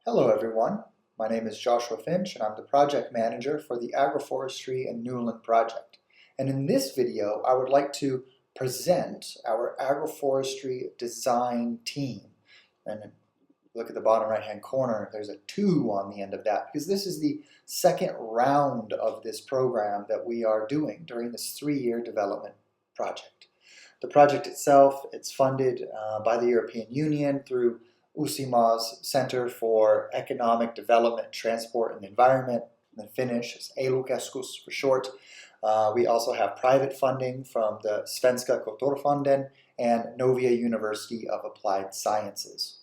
Hello everyone, my name is Joshua Finch and I'm the project manager for the Agroforestry and Nyland project. And in this video I would like to present our Agroforestry Design Team. And look at the bottom right hand corner, there's a 2 on the end of that because this is the second round of this program that we are doing during this 3-year development project. The project itself, it's funded by the European Union through Uusimaa's Center for Economic Development, Transport and Environment, in Finnish is ELU-keskus for short. We also have private funding from the Svenska Kulturfonden and Novia University of Applied Sciences.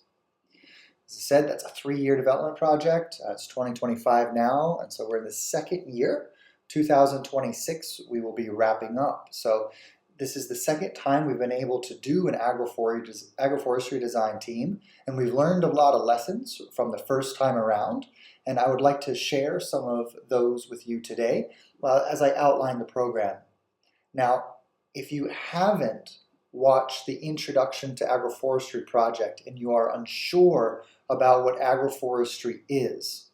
As I said, that's a 3-year development project. It's 2025 now, and so we're in the second year. 2026 we will be wrapping up. So this is the second time we've been able to do an agroforestry design team, and we've learned a lot of lessons from the first time around, and I would like to share some of those with you today as I outline the program. Now, if you haven't watched the Introduction to Agroforestry project and you are unsure about what agroforestry is,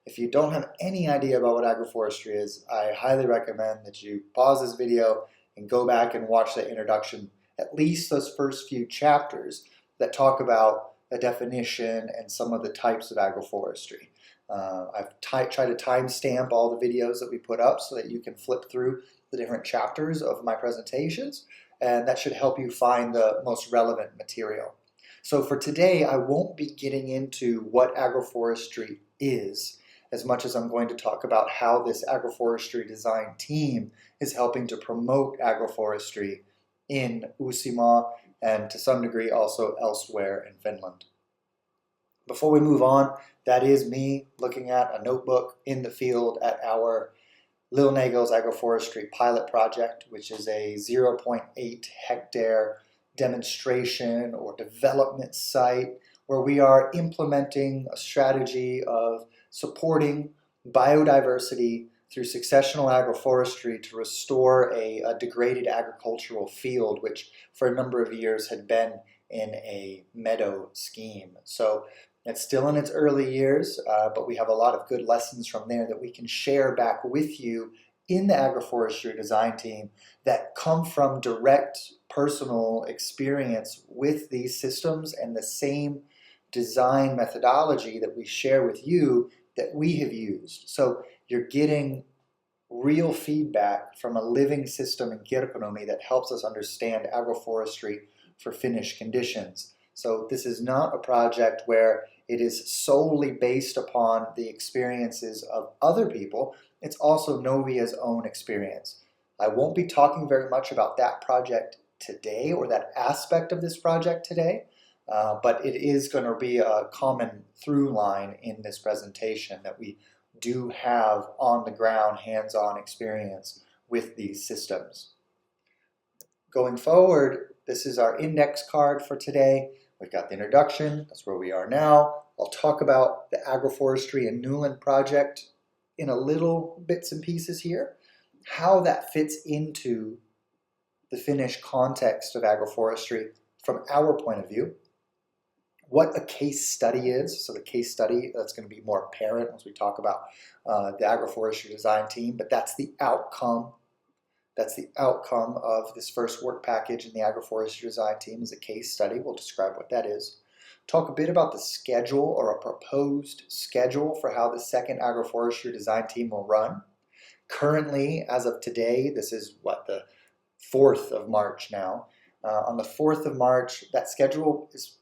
if you don't have any idea about what agroforestry is, I highly recommend that you pause this video and go back and watch the introduction, at least those first few chapters that talk about the definition and some of the types of agroforestry. I've tried to timestamp all the videos that we put up so that you can flip through the different chapters of my presentations, and that should help you find the most relevant material. So for today, I won't be getting into what agroforestry is, as much as I'm going to talk about how this agroforestry design team is helping to promote agroforestry in Uusimaa and to some degree also elsewhere in Finland. Before we move on, that is me looking at a notebook in the field at our Lil Nagel's Agroforestry pilot project, which is a 0.8 hectare demonstration or development site where we are implementing a strategy of supporting biodiversity through successional agroforestry to restore a degraded agricultural field, which for a number of years had been in a meadow scheme. So it's still in its early years, but we have a lot of good lessons from there that we can share back with you in the agroforestry design team that come from direct personal experience with these systems and the same design methodology that we share with you that we have used. So you're getting real feedback from a living system in Kirkkonummi that helps us understand agroforestry for Finnish conditions. So this is not a project where it is solely based upon the experiences of other people. It's also Novia's own experience. I won't be talking very much about that project today or that aspect of this project today. But it is going to be a common through line in this presentation that we do have on the ground hands-on experience with these systems. Going forward, this is our index card for today. We've got the introduction, that's where we are now. I'll talk about the Agroforestry and Nyland project in a little bits and pieces here, how that fits into the Finnish context of agroforestry from our point of view, what a case study is. So the case study, that's going to be more apparent as we talk about the agroforestry design team, but that's the outcome. That's the outcome of this first work package in the agroforestry design team is a case study. We'll describe what that is. Talk a bit about the schedule or a proposed schedule for how the second agroforestry design team will run. Currently, as of today, this is the 4th of March now. On the 4th of March, that schedule is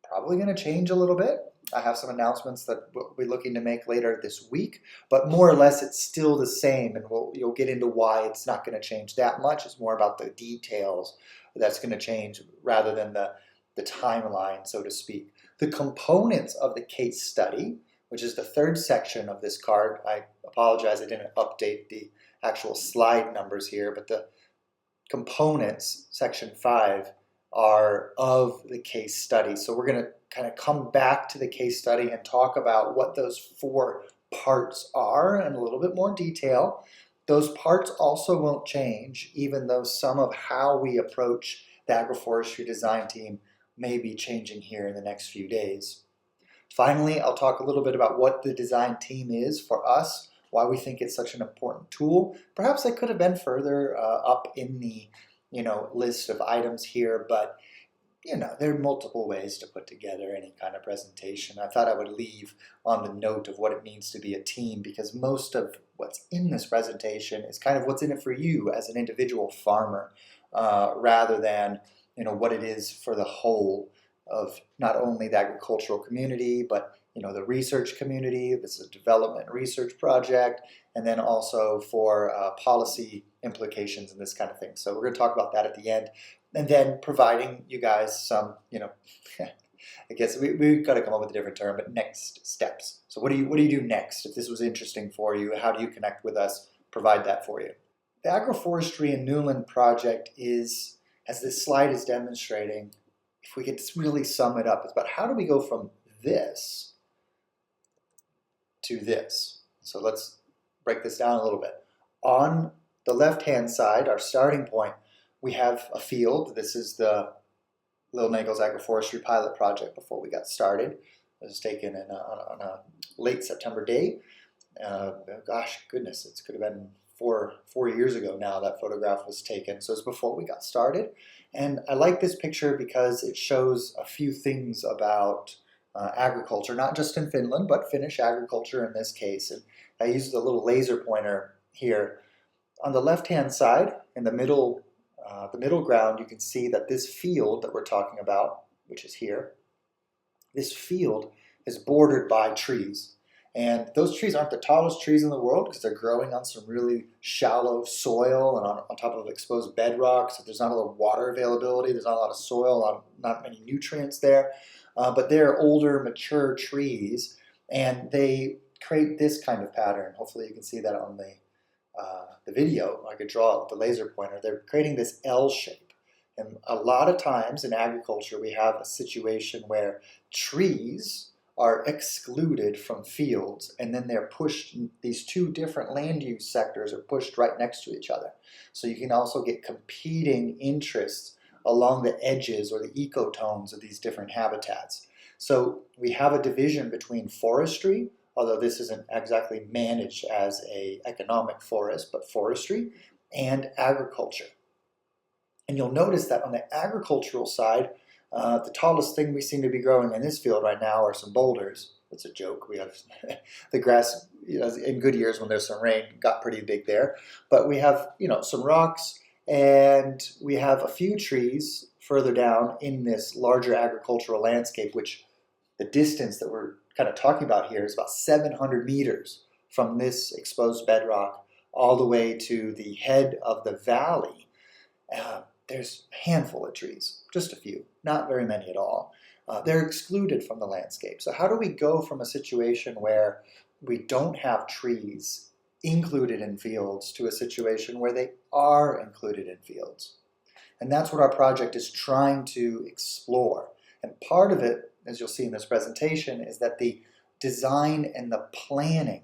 probably going to change a little bit. I have some announcements that we'll be looking to make later this week, but more or less it's still the same, and you'll get into why it's not going to change that much. It's more about the details that's going to change rather than the timeline, so to speak. The components of the case study, which is the 3rd section of this card, I apologize I didn't update the actual slide numbers here, but the components, section 5, are of the case study. So we're going to kind of come back to the case study and talk about what those 4 parts are in a little bit more detail. Those parts also won't change, even though some of how we approach the agroforestry design team may be changing here in the next few days. Finally, I'll talk a little bit about what the design team is for us, why we think it's such an important tool. Perhaps I could have been further up in the list of items here, but there are multiple ways to put together any kind of presentation. I thought I would leave on the note of what it means to be a team, because most of what's in this presentation is kind of what's in it for you as an individual farmer, rather than what it is for the whole of not only the agricultural community, but the research community. This is a development research project, and then also for policy implications and this kind of thing. So we're going to talk about that at the end. And then providing you guys some, I guess we've got to come up with a different term, but next steps. So what do you do next? If this was interesting for you, how do you connect with us? Provide that for you. The Agroforestry and Nyland project is, as this slide is demonstrating, if we could really sum it up, it's about how do we go from this to this. So let's break this down a little bit. On the left-hand side, our starting point, we have a field. This is the Little Nagels Agroforestry pilot project before we got started. It was taken on a late September day. Gosh, goodness, it could have been four years ago now that photograph was taken. So it's before we got started. And I like this picture because it shows a few things about agriculture, not just in Finland, but Finnish agriculture in this case. And I used a little laser pointer here. On the left-hand side, in the middle ground, you can see that this field that we're talking about, which is here, this field is bordered by trees. And those trees aren't the tallest trees in the world because they're growing on some really shallow soil and on top of exposed bedrock. So there's not a lot of water availability, there's not a lot of soil, not many nutrients there. But they're older, mature trees, and they create this kind of pattern. Hopefully you can see that on the video. I could draw it with the laser pointer. They're creating this L shape. And a lot of times in agriculture, we have a situation where trees are excluded from fields, and then they're pushed, these two different land use sectors are pushed right next to each other. So you can also get competing interests along the edges or the ecotones of these different habitats. So we have a division between forestry, although this isn't exactly managed as an economic forest, but forestry, and agriculture. And you'll notice that on the agricultural side, the tallest thing we seem to be growing in this field right now are some boulders. That's a joke. We have the grass, in good years when there's some rain, got pretty big there. But we have, some rocks, and we have a few trees further down in this larger agricultural landscape, which the distance that we're kind of talking about here is about 700 meters from this exposed bedrock all the way to the head of the valley. There's a handful of trees, just a few, not very many at all. They're excluded from the landscape. So how do we go from a situation where we don't have trees included in fields to a situation where they are included in fields? And that's what our project is trying to explore. And part of it, as you'll see in this presentation, is that the design and the planning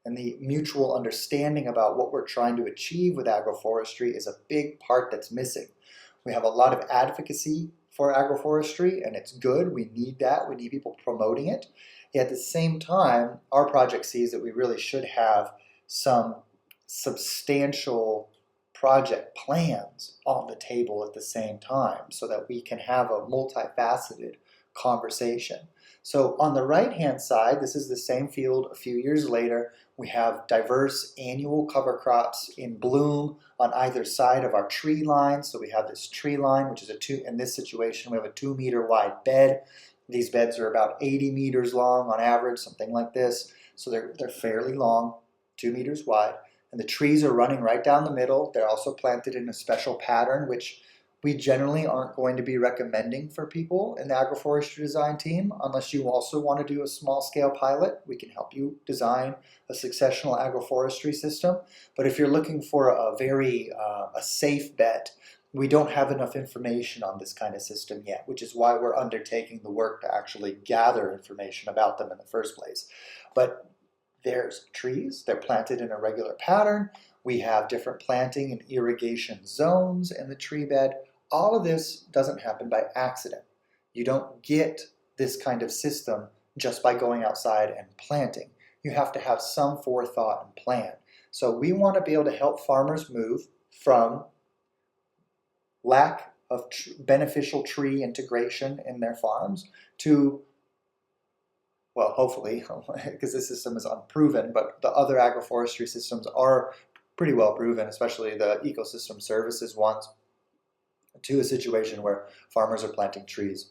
and the mutual understanding about what we're trying to achieve with agroforestry is a big part that's missing. We have a lot of advocacy for agroforestry, and it's good. We need that. We need people promoting it. Yet at the same time, our project sees that we really should have some substantial project plans on the table at the same time so that we can have a multifaceted conversation. So on the right-hand side, this is the same field a few years later. We have diverse annual cover crops in bloom on either side of our tree line. So we have this tree line, which is in this situation, we have a 2-meter wide bed. These beds are about 80 meters long on average, something like this. So they're fairly long, 2 meters wide. And the trees are running right down the middle. They're also planted in a special pattern, which we generally aren't going to be recommending for people in the Agroforestry Design Team unless you also want to do a small-scale pilot. We can help you design a successional agroforestry system. But if you're looking for a safe bet, we don't have enough information on this kind of system yet, which is why we're undertaking the work to actually gather information about them in the first place. But there's trees. They're planted in a regular pattern. We have different planting and irrigation zones in the tree bed. All of this doesn't happen by accident. You don't get this kind of system just by going outside and planting. You have to have some forethought and plan. So we want to be able to help farmers move from lack of beneficial tree integration in their farms to, well, hopefully, because this system is unproven, but the other agroforestry systems are pretty well proven, especially the ecosystem services ones, to a situation where farmers are planting trees.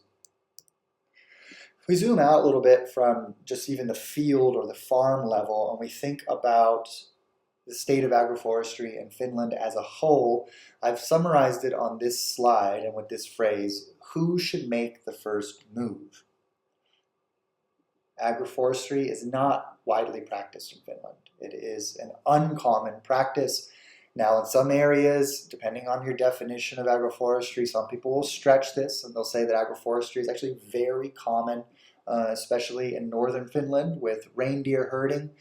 If we zoom out a little bit from just even the field or the farm level, and we think about the state of agroforestry in Finland as a whole, I've summarized it on this slide and with this phrase: who should make the first move? Agroforestry is not widely practiced in Finland. It is an uncommon practice. Now, in some areas, depending on your definition of agroforestry, some people will stretch this and they'll say that agroforestry is actually very common, especially in northern Finland with reindeer herding.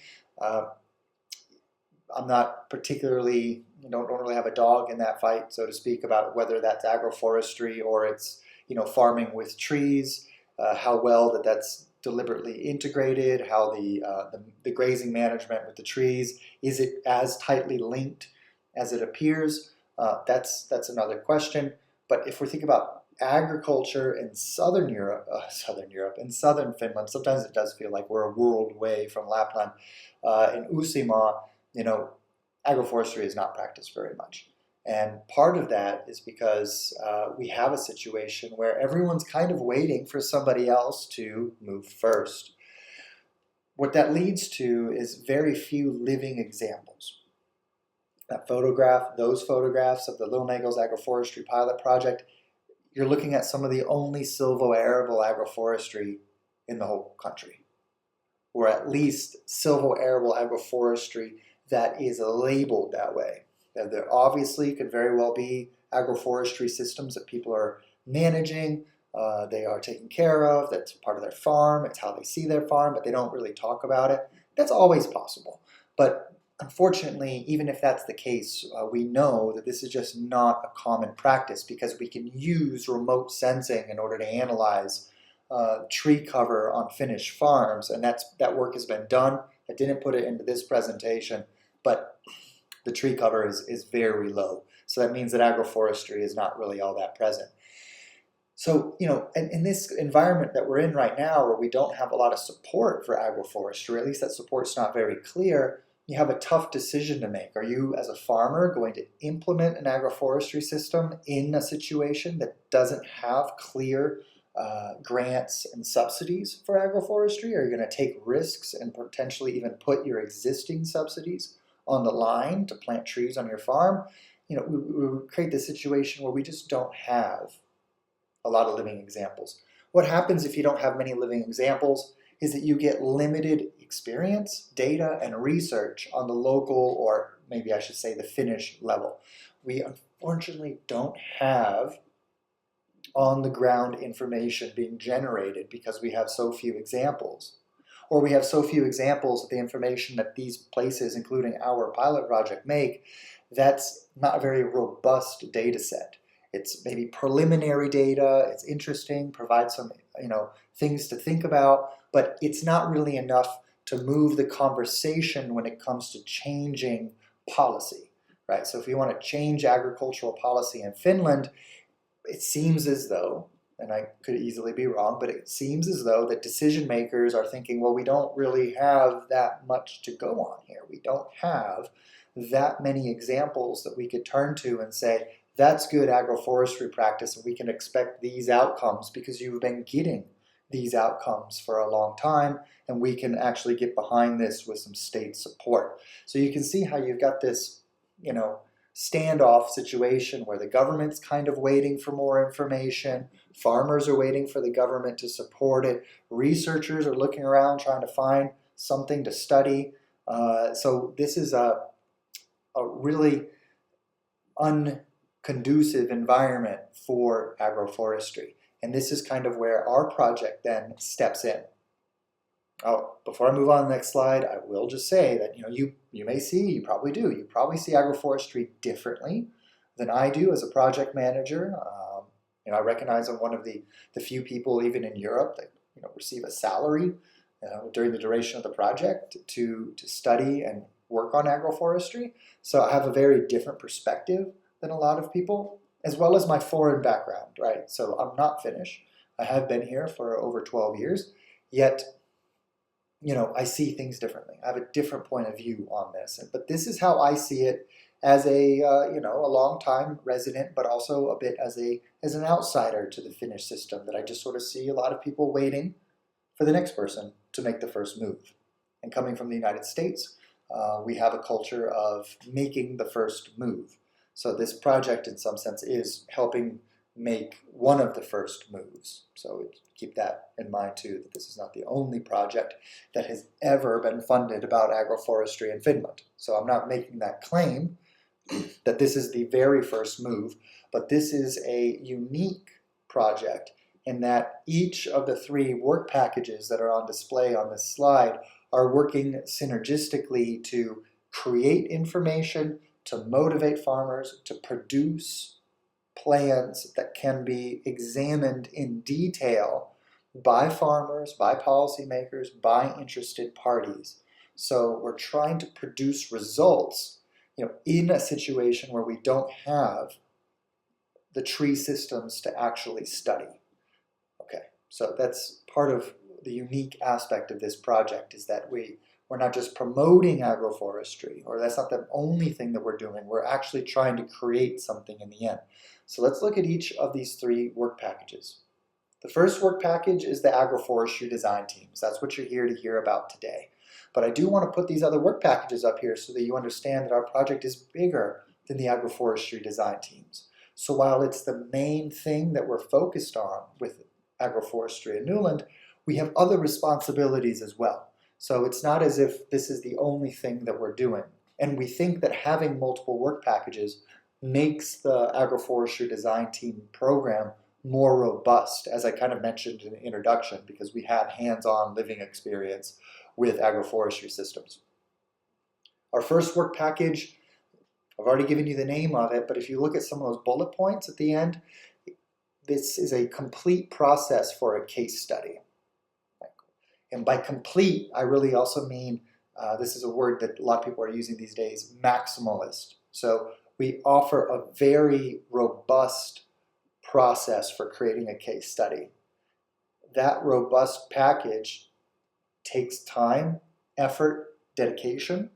I'm not particularly, don't really have a dog in that fight, so to speak, about whether that's agroforestry or it's, farming with trees, how well that's deliberately integrated, how the grazing management with the trees, is it as tightly linked as it appears? That's another question. But if we think about agriculture in southern Finland, sometimes it does feel like we're a world away from Lapland. In Uusimaa, agroforestry is not practiced very much. And part of that is because we have a situation where everyone's kind of waiting for somebody else to move first. What that leads to is very few living examples. Those photographs of the Little Nagels Agroforestry Pilot Project, you're looking at some of the only silvo-arable agroforestry in the whole country, or at least silvo-arable agroforestry that is labeled that way. There obviously could very well be agroforestry systems that people are managing, they are taking care of, that's part of their farm, it's how they see their farm, but they don't really talk about it. That's always possible. But unfortunately, even if that's the case, we know that this is just not a common practice because we can use remote sensing in order to analyze tree cover on Finnish farms, and that work has been done. I didn't put it into this presentation, but the tree cover is very low. So that means that agroforestry is not really all that present. So, in this environment that we're in right now where we don't have a lot of support for agroforestry, or at least that support's not very clear, you have a tough decision to make. Are you, as a farmer, going to implement an agroforestry system in a situation that doesn't have clear grants and subsidies for agroforestry? Are you going to take risks and potentially even put your existing subsidies on the line to plant trees on your farm? We create this situation where we just don't have a lot of living examples. What happens if you don't have many living examples is that you get limited experience, data, and research on the local, or maybe I should say the Finnish level. We unfortunately don't have on-the-ground information being generated because we have so few examples. Or we have so few examples of the information that these places, including our pilot project, make, that's not a very robust data set. It's maybe preliminary data, it's interesting, provides some things to think about, but it's not really enough to move the conversation when it comes to changing policy, right? So if we want to change agricultural policy in Finland, it seems as though, and I could easily be wrong, but it seems as though that decision makers are thinking, well, we don't really have that much to go on here. We don't have that many examples that we could turn to and say, that's good agroforestry practice and we can expect these outcomes because you've been getting these outcomes for a long time and we can actually get behind this with some state support. So you can see how you've got this, standoff situation where the government's kind of waiting for more information, farmers are waiting for the government to support it, researchers are looking around trying to find something to study. So this is a really unconducive environment for agroforestry. And this is kind of where our project then steps in. Before I move on to the next slide, I will just say that you may see, you probably do, you probably see agroforestry differently than I do as a project manager. I recognize I'm one of the few people even in Europe that receive a salary during the duration of the project to study and work on agroforestry. So I have a very different perspective than a lot of people, as well as my foreign background, right? So I'm not Finnish. I have been here for over 12 years, yet I see things differently. I have a different point of view on this. But this is how I see it as a long-time resident, but also a bit as an outsider to the Finnish system, that I just sort of see a lot of people waiting for the next person to make the first move. And coming from the United States, we have a culture of making the first move. So this project, in some sense, is helping make one of the first moves. So keep that in mind too, that this is not the only project that has ever been funded about agroforestry in Finland. So I'm not making that claim that this is the very first move, but this is a unique project in that each of the 3 work packages that are on display on this slide are working synergistically to create information, to motivate farmers, to produce plans that can be examined in detail by farmers, by policymakers, by interested parties. So we're trying to produce results, in a situation where we don't have the tree systems to actually study. Okay, so that's part of the unique aspect of this project, is that we're not just promoting agroforestry, or that's not the only thing that we're doing. We're actually trying to create something in the end. So let's look at each of these 3 work packages. The first work package is the Agroforestry Design Teams. That's what you're here to hear about today. But I do want to put these other work packages up here so that you understand that our project is bigger than the Agroforestry Design Teams. So while it's the main thing that we're focused on with agroforestry in Nyland, we have other responsibilities as well. So it's not as if this is the only thing that we're doing. And we think that having multiple work packages makes the Agroforestry Design Team program more robust, as I kind of mentioned in the introduction, because we have hands-on living experience with agroforestry systems. Our first work package, I've already given you the name of it, but if you look at some of those bullet points at the end, this is a complete process for a case study. And by complete, I really also mean, this is a word that a lot of people are using these days, maximalist. So we offer a very robust process for creating a case study. That robust package takes time, effort, dedication,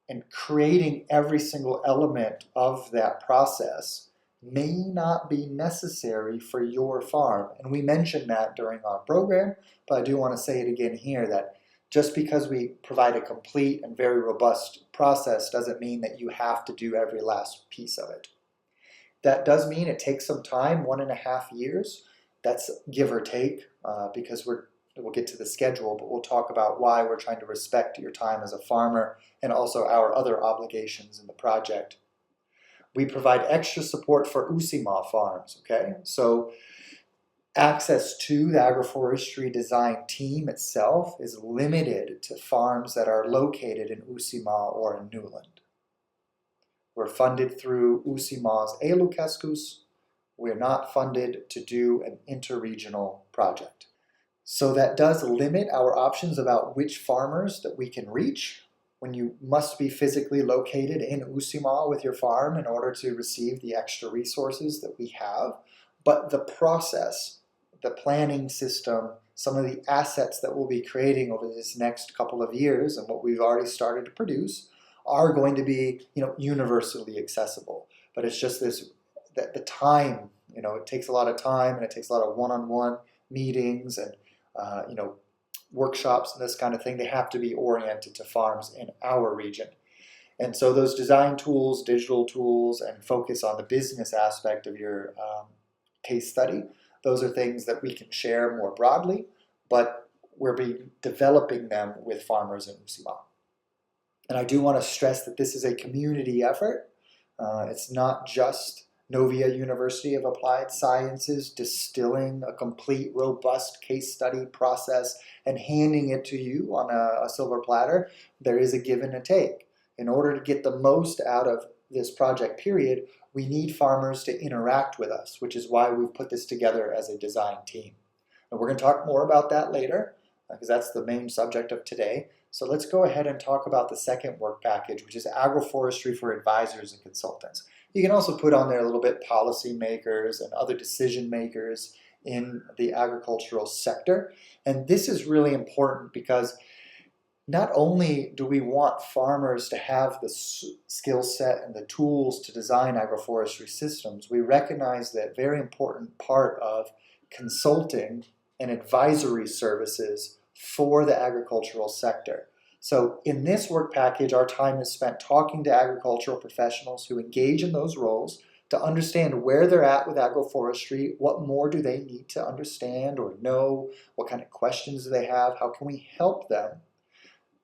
and creating every single element of that process may not be necessary for your farm. And we mentioned that during our program, but I do want to say it again here, that just because we provide a complete and very robust process doesn't mean that you have to do every last piece of it. That does mean it takes some time, 1.5 years. That's give or take, because we'll get to the schedule, but we'll talk about why we're trying to respect your time as a farmer and also our other obligations in the project. We provide extra support for Uusimaa farms, okay? So access to the Agroforestry Design Team itself is limited to farms that are located in Uusimaa or in Nyland. We're funded through Uusimaa's ely-keskus. We're not funded to do an interregional project. So that does limit our options about which farmers that we can reach, when you must be physically located in Uusimaa with your farm in order to receive the extra resources that we have. But the process, the planning system, some of the assets that we'll be creating over this next couple of years and what we've already started to produce are going to be, universally accessible. But it's just that the time, it takes a lot of time, and it takes a lot of one-on-one meetings and workshops and this kind of thing. They have to be oriented to farms in our region. And so those design tools, digital tools, and focus on the business aspect of your case study, those are things that we can share more broadly, but we're developing them with farmers in Uusimaa. And I do want to stress that this is a community effort. It's not just Novia University of Applied Sciences distilling a complete, robust case study process and handing it to you on a silver platter. There is a give and a take. In order to get the most out of this project period, we need farmers to interact with us, which is why we've put this together as a design team. And we're going to talk more about that later, because that's the main subject of today. So let's go ahead and talk about the second work package, which is agroforestry for advisors and consultants. You can also put on there a little bit policymakers and other decision makers in the agricultural sector. And this is really important because not only do we want farmers to have the skill set and the tools to design agroforestry systems, we recognize that very important part of consulting and advisory services for the agricultural sector. So in this work package, our time is spent talking to agricultural professionals who engage in those roles to understand where they're at with agroforestry, what more do they need to understand or know, what kind of questions do they have, how can we help them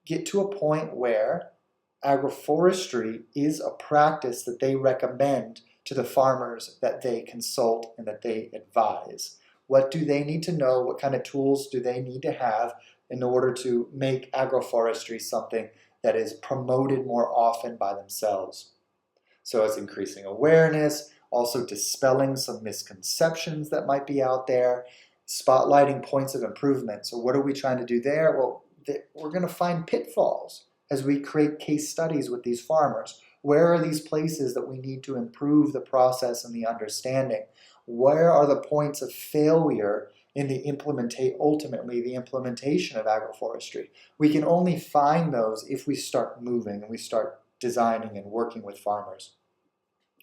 get to a point where agroforestry is a practice that they recommend to the farmers that they consult and that they advise. What do they need to know? What kind of tools do they need to have in order to make agroforestry something that is promoted more often by themselves? So it's increasing awareness, also dispelling some misconceptions that might be out there, spotlighting points of improvement. So what are we trying to do there? Well, we're going to find pitfalls as we create case studies with these farmers. Where are these places that we need to improve the process and the understanding? Where are the points of failure in ultimately the implementation of agroforestry? We can only find those if we start moving and we start designing and working with farmers.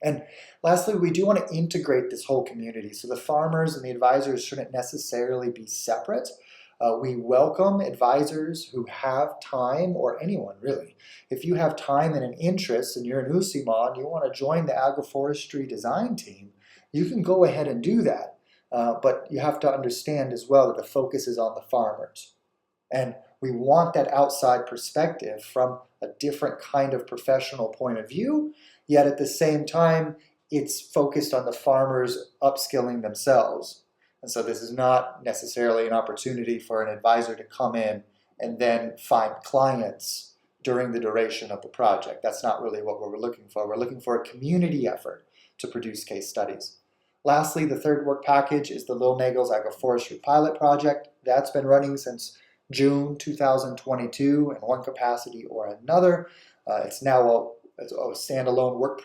And lastly, we do want to integrate this whole community. So the farmers and the advisors shouldn't necessarily be separate. We welcome advisors who have time, or anyone really. If you have time and an interest and you're in Uusimaa and you want to join the Agroforestry Design Team, you can go ahead and do that. But you have to understand as well that the focus is on the farmers. And we want that outside perspective from a different kind of professional point of view, yet at the same time, it's focused on the farmers upskilling themselves. And so this is not necessarily an opportunity for an advisor to come in and then find clients during the duration of the project. That's not really what we're looking for. We're looking for a community effort to produce case studies. Lastly, the third work package is the Lil Nagel's Agroforestry Pilot Project. That's been running since June 2022 in one capacity or another. It's now a standalone work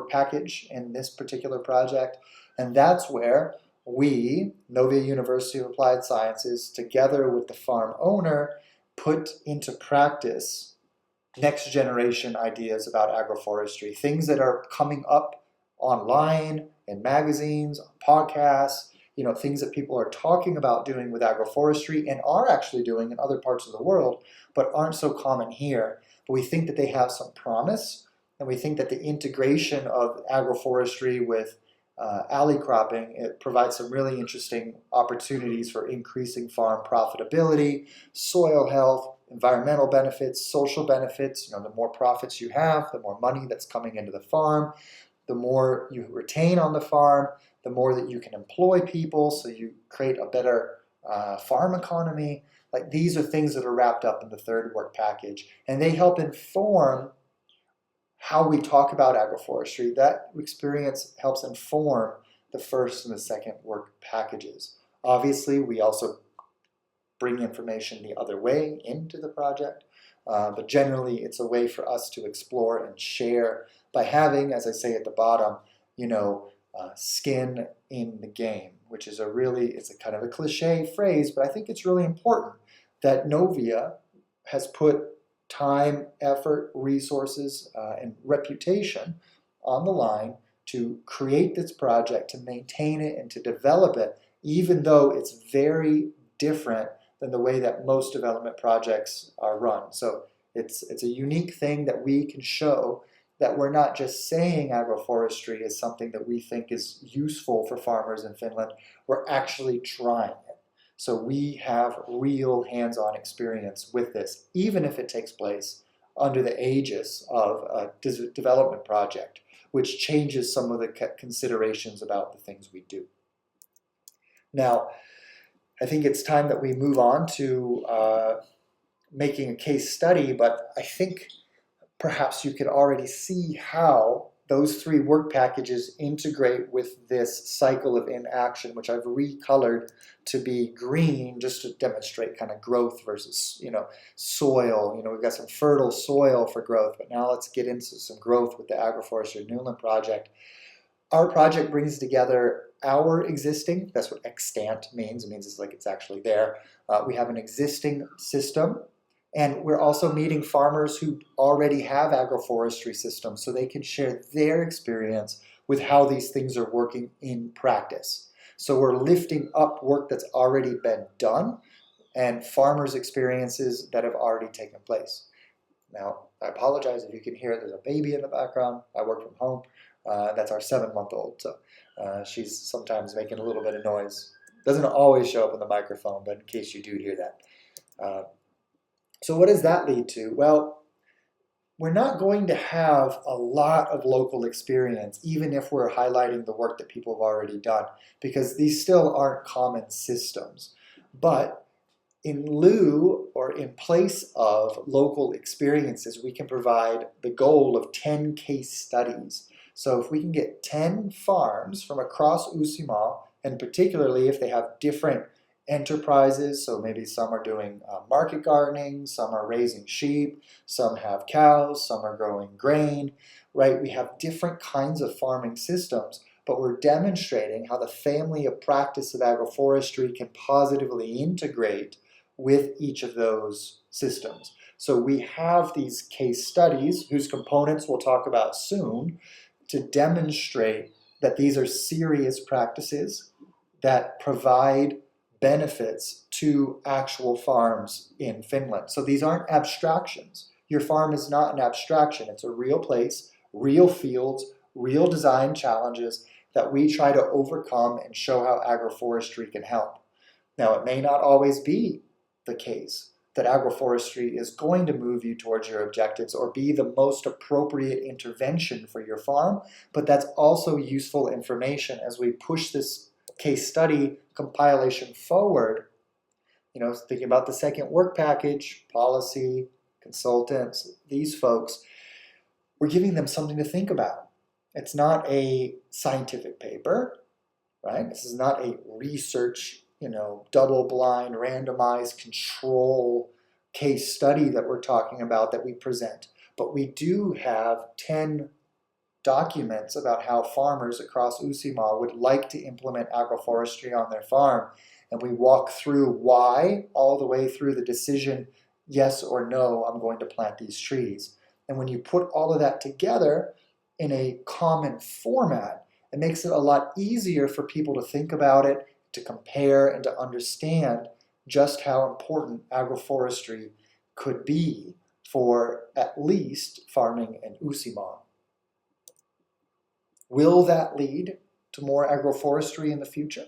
package in this particular project. And that's where we, Novia University of Applied Sciences, together with the farm owner, put into practice next generation ideas about agroforestry, things that are coming up online, in magazines, on podcasts, things that people are talking about doing with agroforestry and are actually doing in other parts of the world, but aren't so common here. But we think that they have some promise, and we think that the integration of agroforestry with alley cropping, it provides some really interesting opportunities for increasing farm profitability, soil health, environmental benefits, social benefits. The more profits you have, the more money that's coming into the farm, the more you retain on the farm, the more that you can employ people, so you create a better farm economy. Like, these are things that are wrapped up in the third work package, and they help inform how we talk about agroforestry. That experience helps inform the first and the second work packages. Obviously, we also bring information the other way into the project, but generally it's a way for us to explore and share by having, as I say at the bottom, skin in the game, which is it's a kind of a cliche phrase, but I think it's really important that Novia has put time, effort, resources, and reputation on the line to create this project, to maintain it, and to develop it, even though it's very different than the way that most development projects are run. So it's a unique thing that we can show that we're not just saying agroforestry is something that we think is useful for farmers in Finland, we're actually trying it. So we have real hands-on experience with this, even if it takes place under the aegis of a development project, which changes some of the considerations about the things we do. Now, I think it's time that we move on to making a case study, but I think perhaps you can already see how those 3 work packages integrate with this cycle of inaction, which I've recolored to be green just to demonstrate kind of growth versus, soil. We've got some fertile soil for growth, but now let's get into some growth with the Agroforestry Nyland project. Our project brings together our existing, that's what extant means. It means it's like it's actually there. We have an existing system, and we're also meeting farmers who already have agroforestry systems so they can share their experience with how these things are working in practice. So we're lifting up work that's already been done and farmers' experiences that have already taken place. Now, I apologize if you can hear there's a baby in the background. I work from home. That's our 7-month-old, so she's sometimes making a little bit of noise. Doesn't always show up on the microphone, but in case you do hear that. So what does that lead to? Well, we're not going to have a lot of local experience, even if we're highlighting the work that people have already done, because these still aren't common systems. But in lieu or in place of local experiences, we can provide the goal of 10 case studies. So if we can get 10 farms from across Uusimaa, and particularly if they have different enterprises, so maybe some are doing market gardening, some are raising sheep, some have cows, some are growing grain, right? We have different kinds of farming systems, but we're demonstrating how the family of practice of agroforestry can positively integrate with each of those systems. So we have these case studies, whose components we'll talk about soon, to demonstrate that these are serious practices that provide benefits to actual farms in Finland. So these aren't abstractions. Your farm is not an abstraction. It's a real place, real fields, real design challenges that we try to overcome and show how agroforestry can help. Now, it may not always be the case that agroforestry is going to move you towards your objectives or be the most appropriate intervention for your farm, but that's also useful information as we push this case study compilation forward. Thinking about the second work package, policy, consultants, these folks, we're giving them something to think about. It's not a scientific paper, right? This is not a research, double-blind, randomized control case study that we're talking about that we present. But we do have 10 documents about how farmers across Uusimaa would like to implement agroforestry on their farm. And we walk through why, all the way through the decision, yes or no, I'm going to plant these trees. And when you put all of that together in a common format, it makes it a lot easier for people to think about it, to compare, and to understand just how important agroforestry could be for at least farming in Uusimaa. Will that lead to more agroforestry in the future?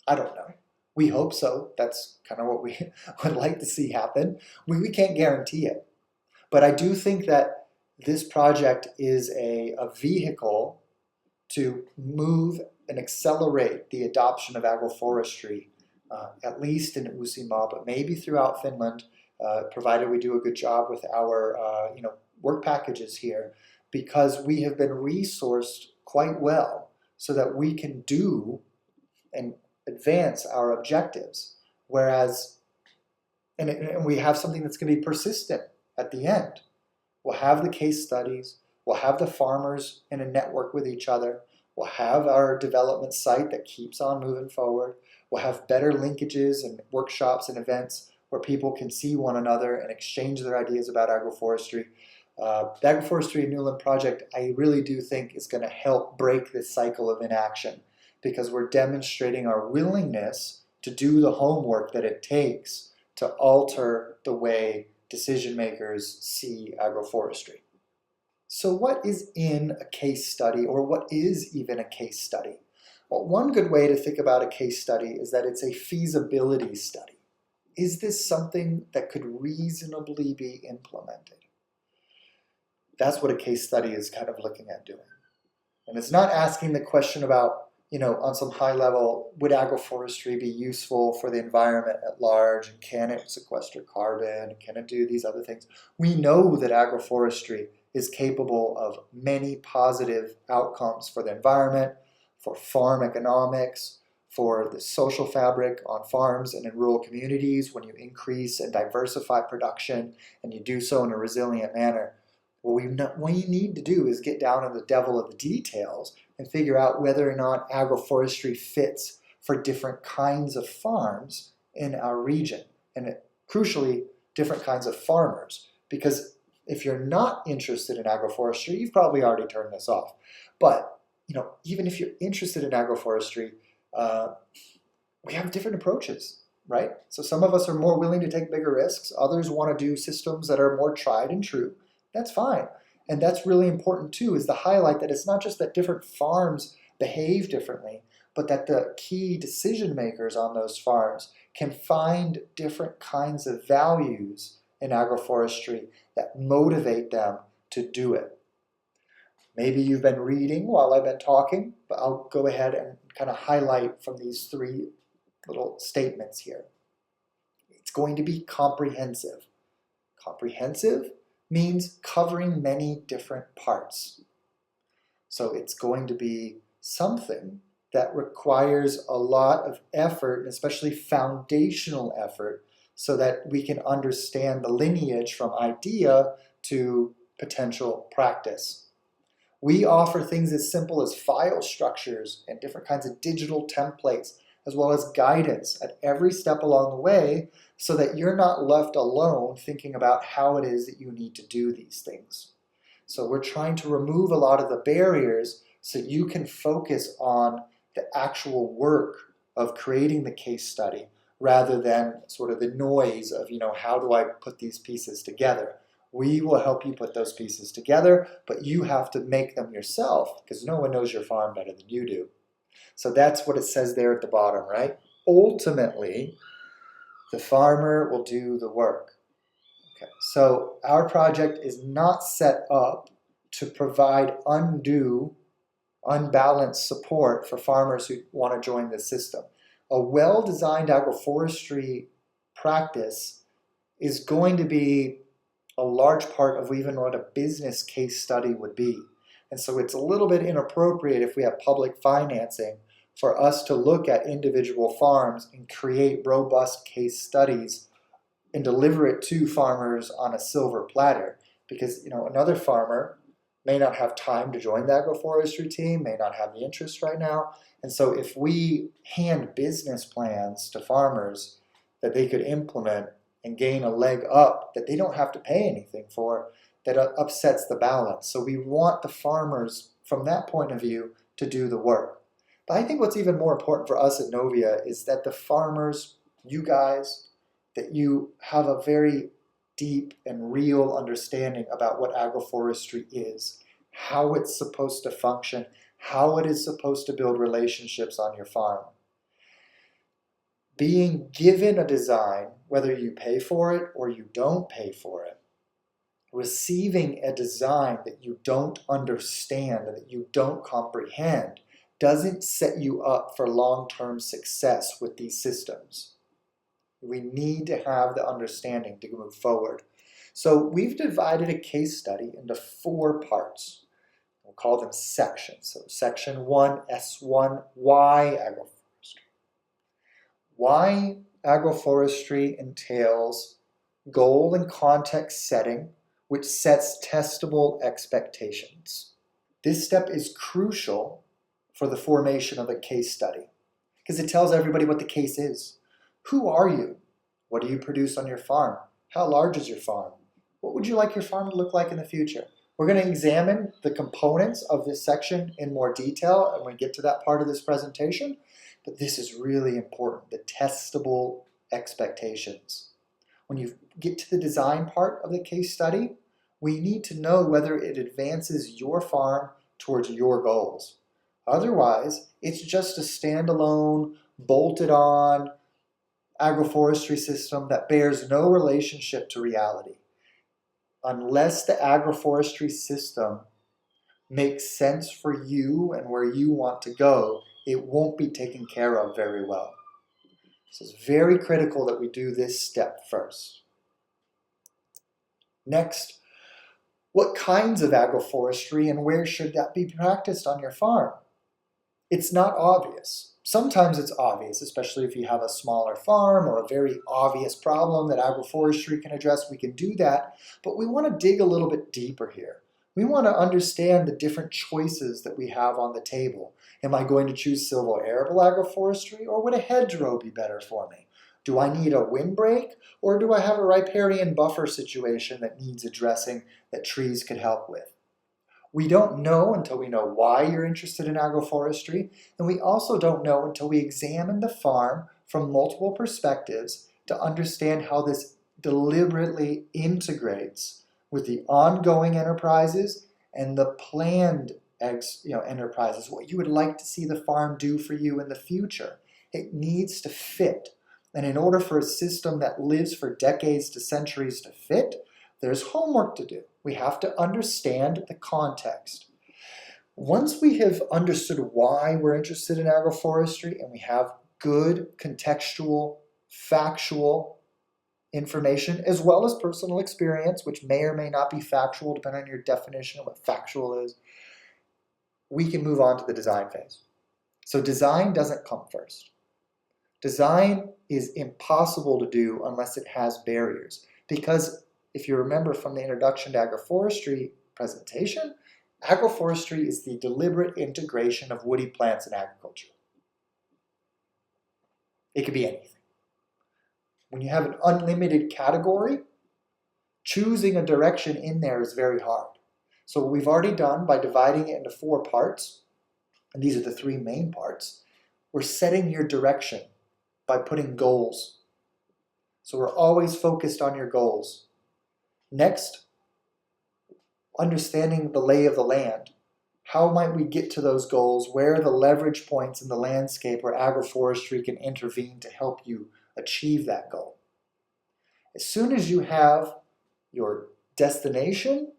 I don't know. We hope so. That's kind of what we would like to see happen. We can't guarantee it. But I do think that this project is a vehicle to move and accelerate the adoption of agroforestry, at least in Uusimaa, but maybe throughout Finland, provided we do a good job with our work packages here, because we have been resourced quite well so that we can do and advance our objectives. Whereas, and we have something that's going to be persistent at the end. We'll have the case studies, we'll have the farmers in a network with each other, we'll have our development site that keeps on moving forward, we'll have better linkages and workshops and events where people can see one another and exchange their ideas about agroforestry. The Agroforestry Nyland project, I really do think, is going to help break this cycle of inaction, because we're demonstrating our willingness to do the homework that it takes to alter the way decision makers see agroforestry. So what is in a case study, or what is even a case study? Well, one good way to think about a case study is that it's a feasibility study. Is this something that could reasonably be implemented? That's what a case study is kind of looking at doing. And it's not asking the question about, on some high level, would agroforestry be useful for the environment at large? And can it sequester carbon? Can it do these other things? We know that agroforestry is capable of many positive outcomes for the environment, for farm economics, for the social fabric on farms and in rural communities when you increase and diversify production and you do so in a resilient manner. What we need to do is get down to the devil of the details and figure out whether or not agroforestry fits for different kinds of farms in our region, and crucially, different kinds of farmers. Because if you're not interested in agroforestry, you've probably already turned this off. But even if you're interested in agroforestry, we have different approaches, right? So some of us are more willing to take bigger risks. Others want to do systems that are more tried and true. That's fine. And that's really important too, is to highlight that it's not just that different farms behave differently, but that the key decision makers on those farms can find different kinds of values in agroforestry that motivate them to do it. Maybe you've been reading while I've been talking, but I'll go ahead and kind of highlight from these three little statements here. It's going to be comprehensive. Comprehensive means covering many different parts. So it's going to be something that requires a lot of effort, and especially foundational effort, so that we can understand the lineage from idea to potential practice. We offer things as simple as file structures and different kinds of digital templates, as well as guidance at every step along the way, so that you're not left alone thinking about how it is that you need to do these things. So we're trying to remove a lot of the barriers so you can focus on the actual work of creating the case study rather than sort of the noise of, how do I put these pieces together? We will help you put those pieces together, but you have to make them yourself because no one knows your farm better than you do. So that's what it says there at the bottom, right? Ultimately, the farmer will do the work. Okay. So our project is not set up to provide undue, unbalanced support for farmers who want to join the system. A well-designed agroforestry practice is going to be a large part of even what a business case study would be. And so it's a little bit inappropriate if we have public financing for us to look at individual farms and create robust case studies and deliver it to farmers on a silver platter. Because another farmer may not have time to join the agroforestry team, may not have the interest right now. And so if we hand business plans to farmers that they could implement and gain a leg up that they don't have to pay anything for, that upsets the balance. So we want the farmers, from that point of view, to do the work. But I think what's even more important for us at Novia is that the farmers, you guys, that you have a very deep and real understanding about what agroforestry is, how it's supposed to function, how it is supposed to build relationships on your farm. Being given a design, whether you pay for it or you don't pay for it, receiving a design that you don't understand and that you don't comprehend doesn't set you up for long-term success with these systems. We need to have the understanding to move forward. So we've divided a case study into 4 parts. We'll call them sections. So section 1, S1, why agroforestry. Why agroforestry entails goal and context setting, which sets testable expectations. This step is crucial for the formation of a case study because it tells everybody what the case is. Who are you? What do you produce on your farm? How large is your farm? What would you like your farm to look like in the future? We're going to examine the components of this section in more detail and when we get to that part of this presentation, but this is really important, the testable expectations. When you get to the design part of the case study, we need to know whether it advances your farm towards your goals. Otherwise, it's just a standalone, bolted-on agroforestry system that bears no relationship to reality. Unless the agroforestry system makes sense for you and where you want to go, it won't be taken care of very well. So it's very critical that we do this step first. Next, What kinds of agroforestry and where should that be practiced on your farm? It's not obvious. Sometimes it's obvious, especially if you have a smaller farm or a very obvious problem that agroforestry can address, we can do that. But we want to dig a little bit deeper here. We want to understand the different choices that we have on the table. Am I going to choose silvo-arable agroforestry, or would a hedgerow be better for me? Do I need a windbreak, or do I have a riparian buffer situation that needs addressing that trees could help with? We don't know until we know why you're interested in agroforestry, and we also don't know until we examine the farm from multiple perspectives to understand how this deliberately integrates with the ongoing enterprises and the planned enterprises, what you would like to see the farm do for you in the future. It needs to fit. And in order for a system that lives for decades to centuries to fit, there's homework to do. We have to understand the context. Once we have understood why we're interested in agroforestry and we have good contextual, factual information, as well as personal experience, which may or may not be factual depending on your definition of what factual is, we can move on to the design phase. So design doesn't come first. Design is impossible to do unless it has barriers, because if you remember from the Introduction to Agroforestry presentation, agroforestry is the deliberate integration of woody plants in agriculture. It could be anything. When you have an unlimited category, choosing a direction in there is very hard. So what we've already done by dividing it into 4 parts, and these are the 3 main parts, we're setting your direction by putting goals. So we're always focused on your goals. Next, understanding the lay of the land. How might we get to those goals? Where are the leverage points in the landscape where agroforestry can intervene to help you achieve that goal? As soon as you have your destination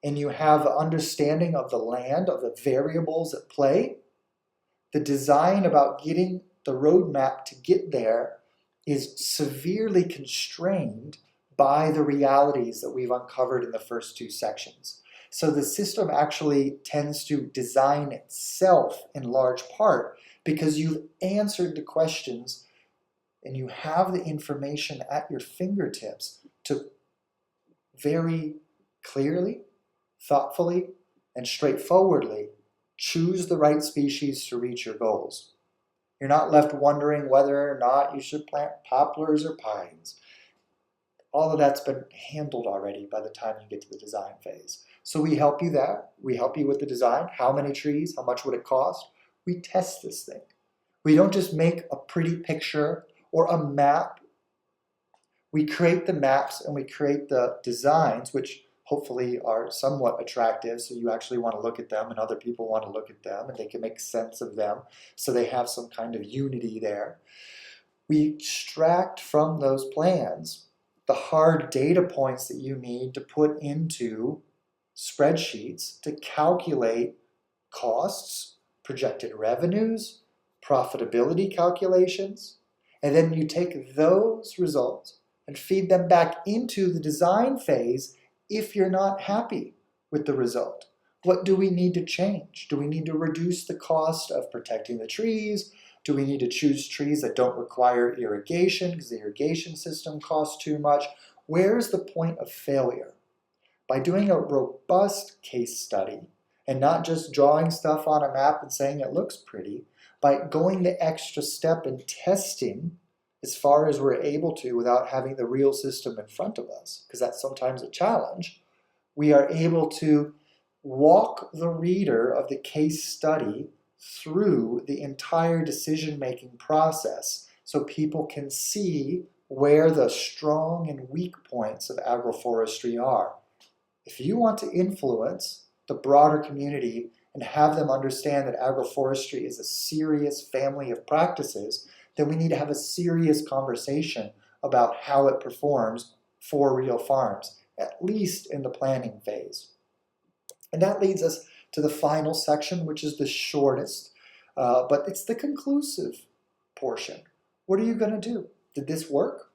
and you have an understanding of the land, of the variables at play, the design about getting the roadmap to get there is severely constrained by the realities that we've uncovered in the first 2 sections. So the system actually tends to design itself in large part because you've answered the questions and you have the information at your fingertips to very clearly, thoughtfully, and straightforwardly choose the right species to reach your goals. You're not left wondering whether or not you should plant poplars or pines. All of that's been handled already by the time you get to the design phase. So we help you there. We help you with the design. How many trees? How much would it cost? We test this thing. We don't just make a pretty picture or a map. We create the maps and we create the designs, which hopefully are somewhat attractive, so you actually want to look at them and other people want to look at them and they can make sense of them, so they have some kind of unity there. We extract from those plans the hard data points that you need to put into spreadsheets to calculate costs, projected revenues, profitability calculations, and then you take those results and feed them back into the design phase if you're not happy with the result. What do we need to change? Do we need to reduce the cost of protecting the trees? Do we need to choose trees that don't require irrigation because the irrigation system costs too much? Where is the point of failure? By doing a robust case study and not just drawing stuff on a map and saying it looks pretty, by going the extra step and testing as far as we're able to without having the real system in front of us, because that's sometimes a challenge, we are able to walk the reader of the case study through the entire decision-making process so people can see where the strong and weak points of agroforestry are. If you want to influence the broader community and have them understand that agroforestry is a serious family of practices, then we need to have a serious conversation about how it performs for real farms, at least in the planning phase. And that leads us to the final section, which is the shortest, but it's the conclusive portion. What are you going to do? Did this work?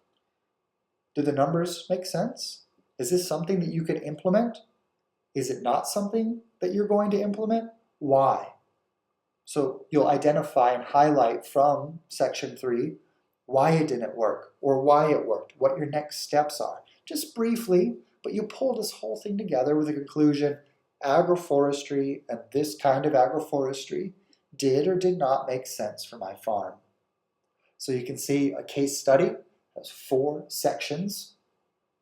Do the numbers make sense? Is this something that you could implement? Is it not something that you're going to implement? Why? So you'll identify and highlight from section 3 why it didn't work or why it worked, what your next steps are. Just briefly, but you pull this whole thing together with a conclusion: agroforestry and this kind of agroforestry did or did not make sense for my farm. So you can see a case study has 4 sections.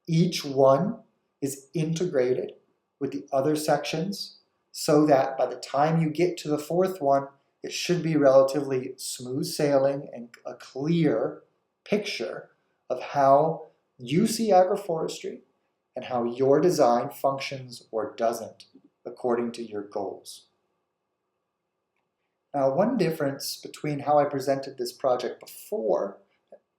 Each one is integrated with the other sections so that by the time you get to the 4th one, it should be relatively smooth sailing and a clear picture of how you see agroforestry and how your design functions or doesn't according to your goals. Now, one difference between how I presented this project before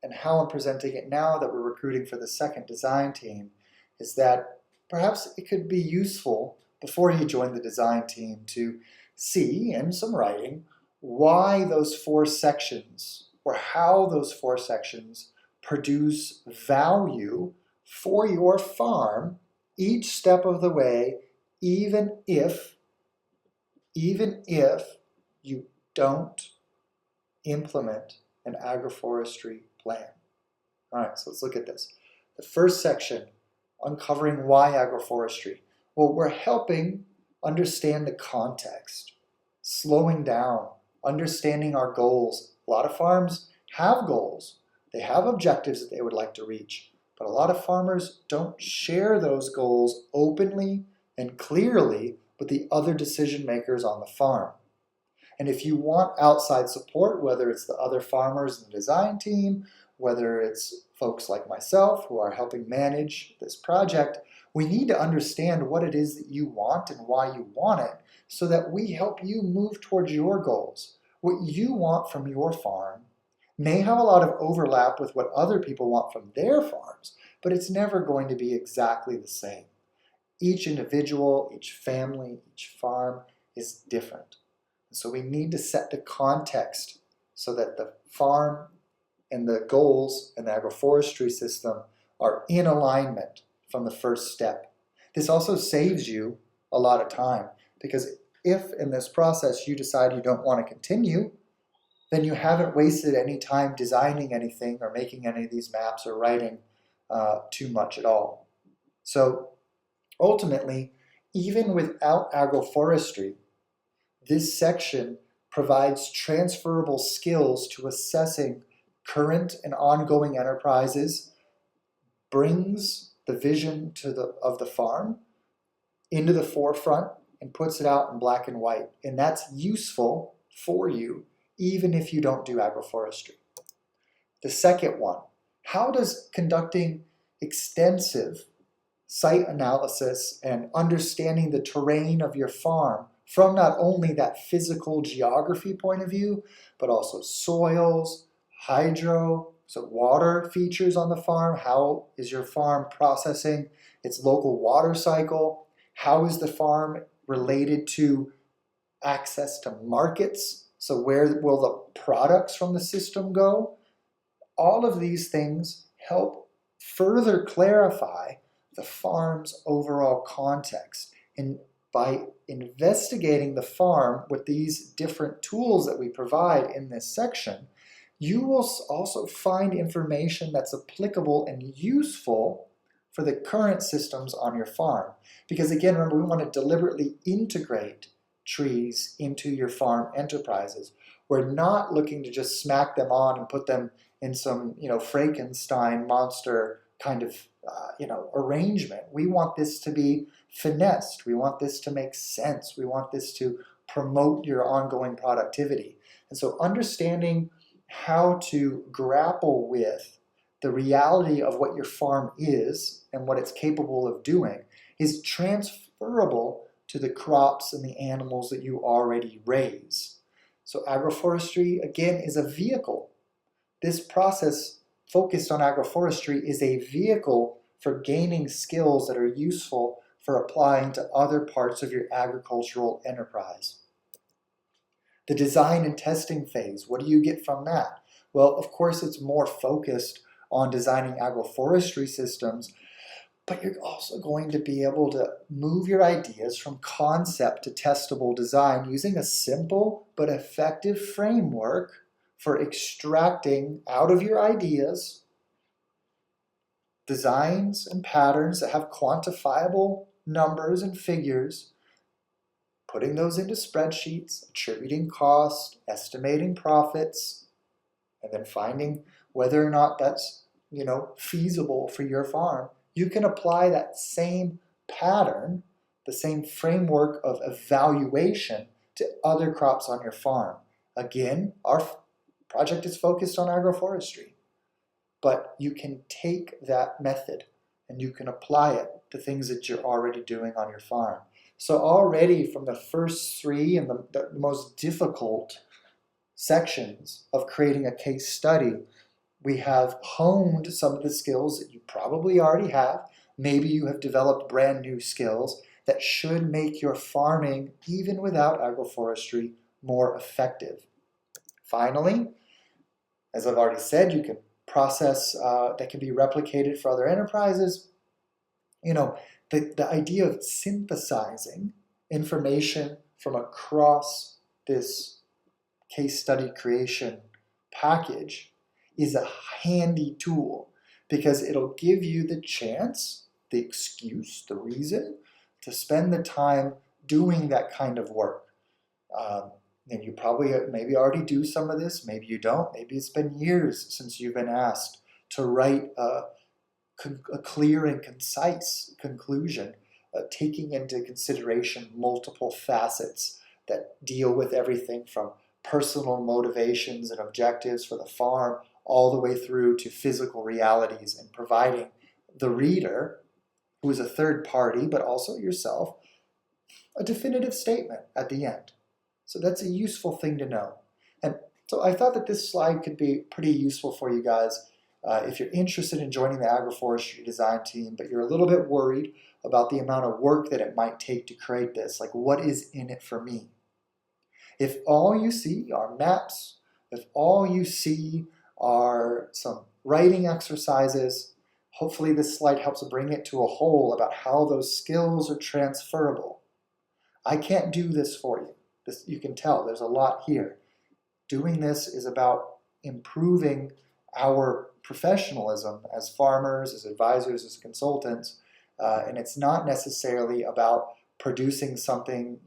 and how I'm presenting it now that we're recruiting for the 2nd design team is that perhaps it could be useful before you join the design team to see in some writing why those 4 sections or how those 4 sections produce value for your farm each step of the way, even if you don't implement an agroforestry plan. All right, so let's look at this. The first section, uncovering why agroforestry. Well, we're helping understand the context, slowing down, understanding our goals. A lot of farms have goals. They have objectives that they would like to reach, but a lot of farmers don't share those goals openly and clearly with the other decision makers on the farm. And if you want outside support, whether it's the other farmers in the design team, whether it's folks like myself who are helping manage this project, we need to understand what it is that you want and why you want it so that we help you move towards your goals. What you want from your farm may have a lot of overlap with what other people want from their farms, but it's never going to be exactly the same. Each individual, each family, each farm is different. So we need to set the context so that the farm and the goals and the agroforestry system are in alignment from the first step. This also saves you a lot of time because if in this process you decide you don't want to continue, then you haven't wasted any time designing anything or making any of these maps or writing too much at all. So ultimately, even without agroforestry, this section provides transferable skills to assessing current and ongoing enterprises, brings the vision of the farm into the forefront and puts it out in black and white. And that's useful for you even if you don't do agroforestry. The second one, how does conducting extensive site analysis and understanding the terrain of your farm from not only that physical geography point of view, but also soils, hydro, so water features on the farm. How is your farm processing its local water cycle? How is the farm related to access to markets? So where will the products from the system go? All of these things help further clarify the farm's overall context. And by investigating the farm with these different tools that we provide in this section, you will also find information that's applicable and useful for the current systems on your farm. Because again, remember, we want to deliberately integrate trees into your farm enterprises. We're not looking to just smack them on and put them in some, Frankenstein monster kind of, arrangement. We want this to be finessed. We want this to make sense. We want this to promote your ongoing productivity. And so understanding how to grapple with the reality of what your farm is and what it's capable of doing is transferable to the crops and the animals that you already raise. So agroforestry, again, is a vehicle. This process focused on agroforestry is a vehicle for gaining skills that are useful for applying to other parts of your agricultural enterprise. The design and testing phase, what do you get from that? Well, of course, it's more focused on designing agroforestry systems, but you're also going to be able to move your ideas from concept to testable design using a simple but effective framework for extracting out of your ideas designs and patterns that have quantifiable numbers and figures, putting those into spreadsheets, attributing cost, estimating profits, and then finding whether or not that's, feasible for your farm. You can apply that same pattern, the same framework of evaluation to other crops on your farm. Again, our project is focused on agroforestry, but you can take that method and you can apply it to things that you're already doing on your farm. So already from the first three and the most difficult sections of creating a case study, we have honed some of the skills that you probably already have. Maybe you have developed brand new skills that should make your farming, even without agroforestry, more effective. Finally, as I've already said, you can process that can be replicated for other enterprises. The idea of synthesizing information from across this case study creation package is a handy tool because it'll give you the chance, the excuse, the reason to spend the time doing that kind of work. And you probably maybe already do some of this, maybe you don't. Maybe it's been years since you've been asked to write a clear and concise conclusion, taking into consideration multiple facets that deal with everything from personal motivations and objectives for the farm all the way through to physical realities, and providing the reader, who is a third party, but also yourself, a definitive statement at the end. So that's a useful thing to know. And so I thought that this slide could be pretty useful for you guys if you're interested in joining the Agroforestry Design Team, but you're a little bit worried about the amount of work that it might take to create this. Like, what is in it for me? If all you see are maps, if all you see are some writing exercises, hopefully this slide helps bring it to a whole about how those skills are transferable. I can't do this for you. You can tell there's a lot here. Doing this is about improving our professionalism as farmers, as advisors, as consultants, and it's not necessarily about producing something,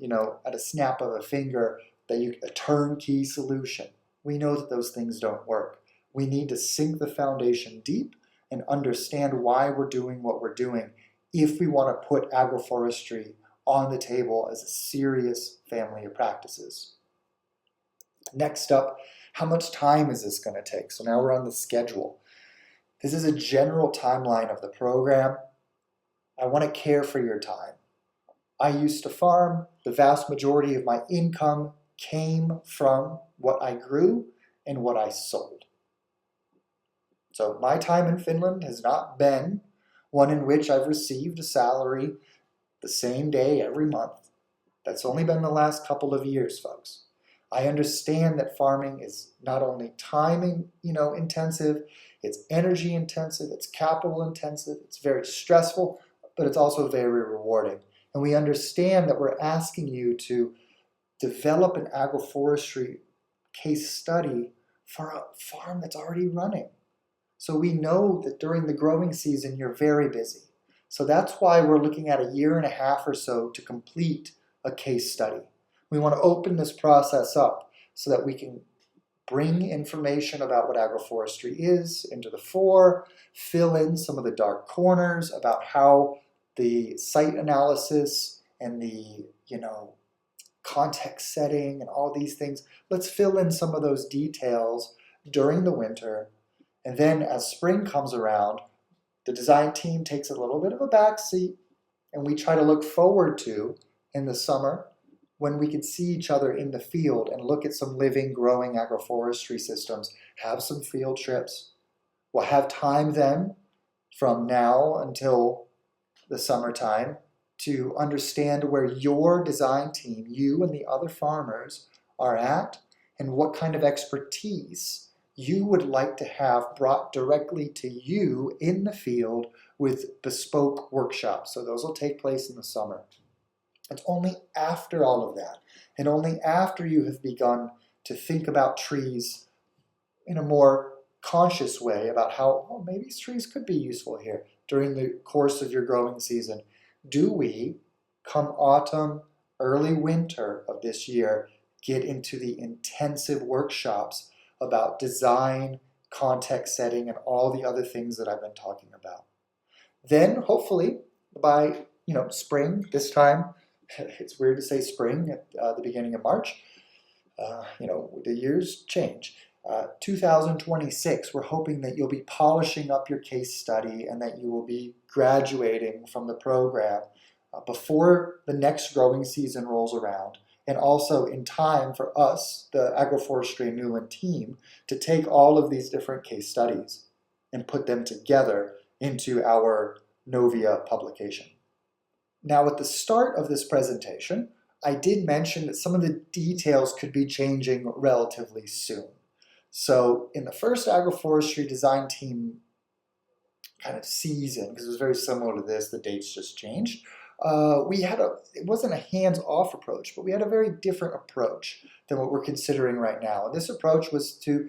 at a snap of a finger, a turnkey solution. We know that those things don't work. We need to sink the foundation deep and understand why we're doing what we're doing if we want to put agroforestry on the table as a serious family of practices. Next up, how much time is this going to take? So now we're on the schedule. This is a general timeline of the program. I want to care for your time. I used to farm. The vast majority of my income came from what I grew and what I sold. So my time in Finland has not been one in which I've received a salary the same day every month. That's only been the last couple of years, folks. I understand that farming is not only time intensive, it's energy intensive, it's capital intensive, it's very stressful, but it's also very rewarding. And we understand that we're asking you to develop an agroforestry case study for a farm that's already running. So we know that during the growing season, you're very busy. So that's why we're looking at 1.5 years or so to complete a case study. We want to open this process up so that we can bring information about what agroforestry is into the fore, fill in some of the dark corners about how the site analysis and the context setting and all these things, let's fill in some of those details during the winter. And then as spring comes around, the design team takes a little bit of a backseat, and we try to look forward to, in the summer, when we can see each other in the field and look at some living, growing agroforestry systems, have some field trips. We'll have time then, from now until the summertime, to understand where your design team, you and the other farmers, are at, and what kind of expertise you would like to have brought directly to you in the field with bespoke workshops. So those will take place in the summer. It's only after all of that, and only after you have begun to think about trees in a more conscious way about how, oh, maybe these trees could be useful here during the course of your growing season, do we, come autumn, early winter of this year, get into the intensive workshops about design, context setting, and all the other things that I've been talking about. Then, hopefully, by spring, this time, it's weird to say spring at the beginning of March, the years change. 2026, we're hoping that you'll be polishing up your case study and that you will be graduating from the program before the next growing season rolls around, and also in time for us, the Agroforestry and Nyland team, to take all of these different case studies and put them together into our Novia publication. Now, at the start of this presentation, I did mention that some of the details could be changing relatively soon. So in the first Agroforestry Design Team kind of season, because it was very similar to this, the dates just changed, it wasn't a hands-off approach, but we had a very different approach than what we're considering right now. And this approach was to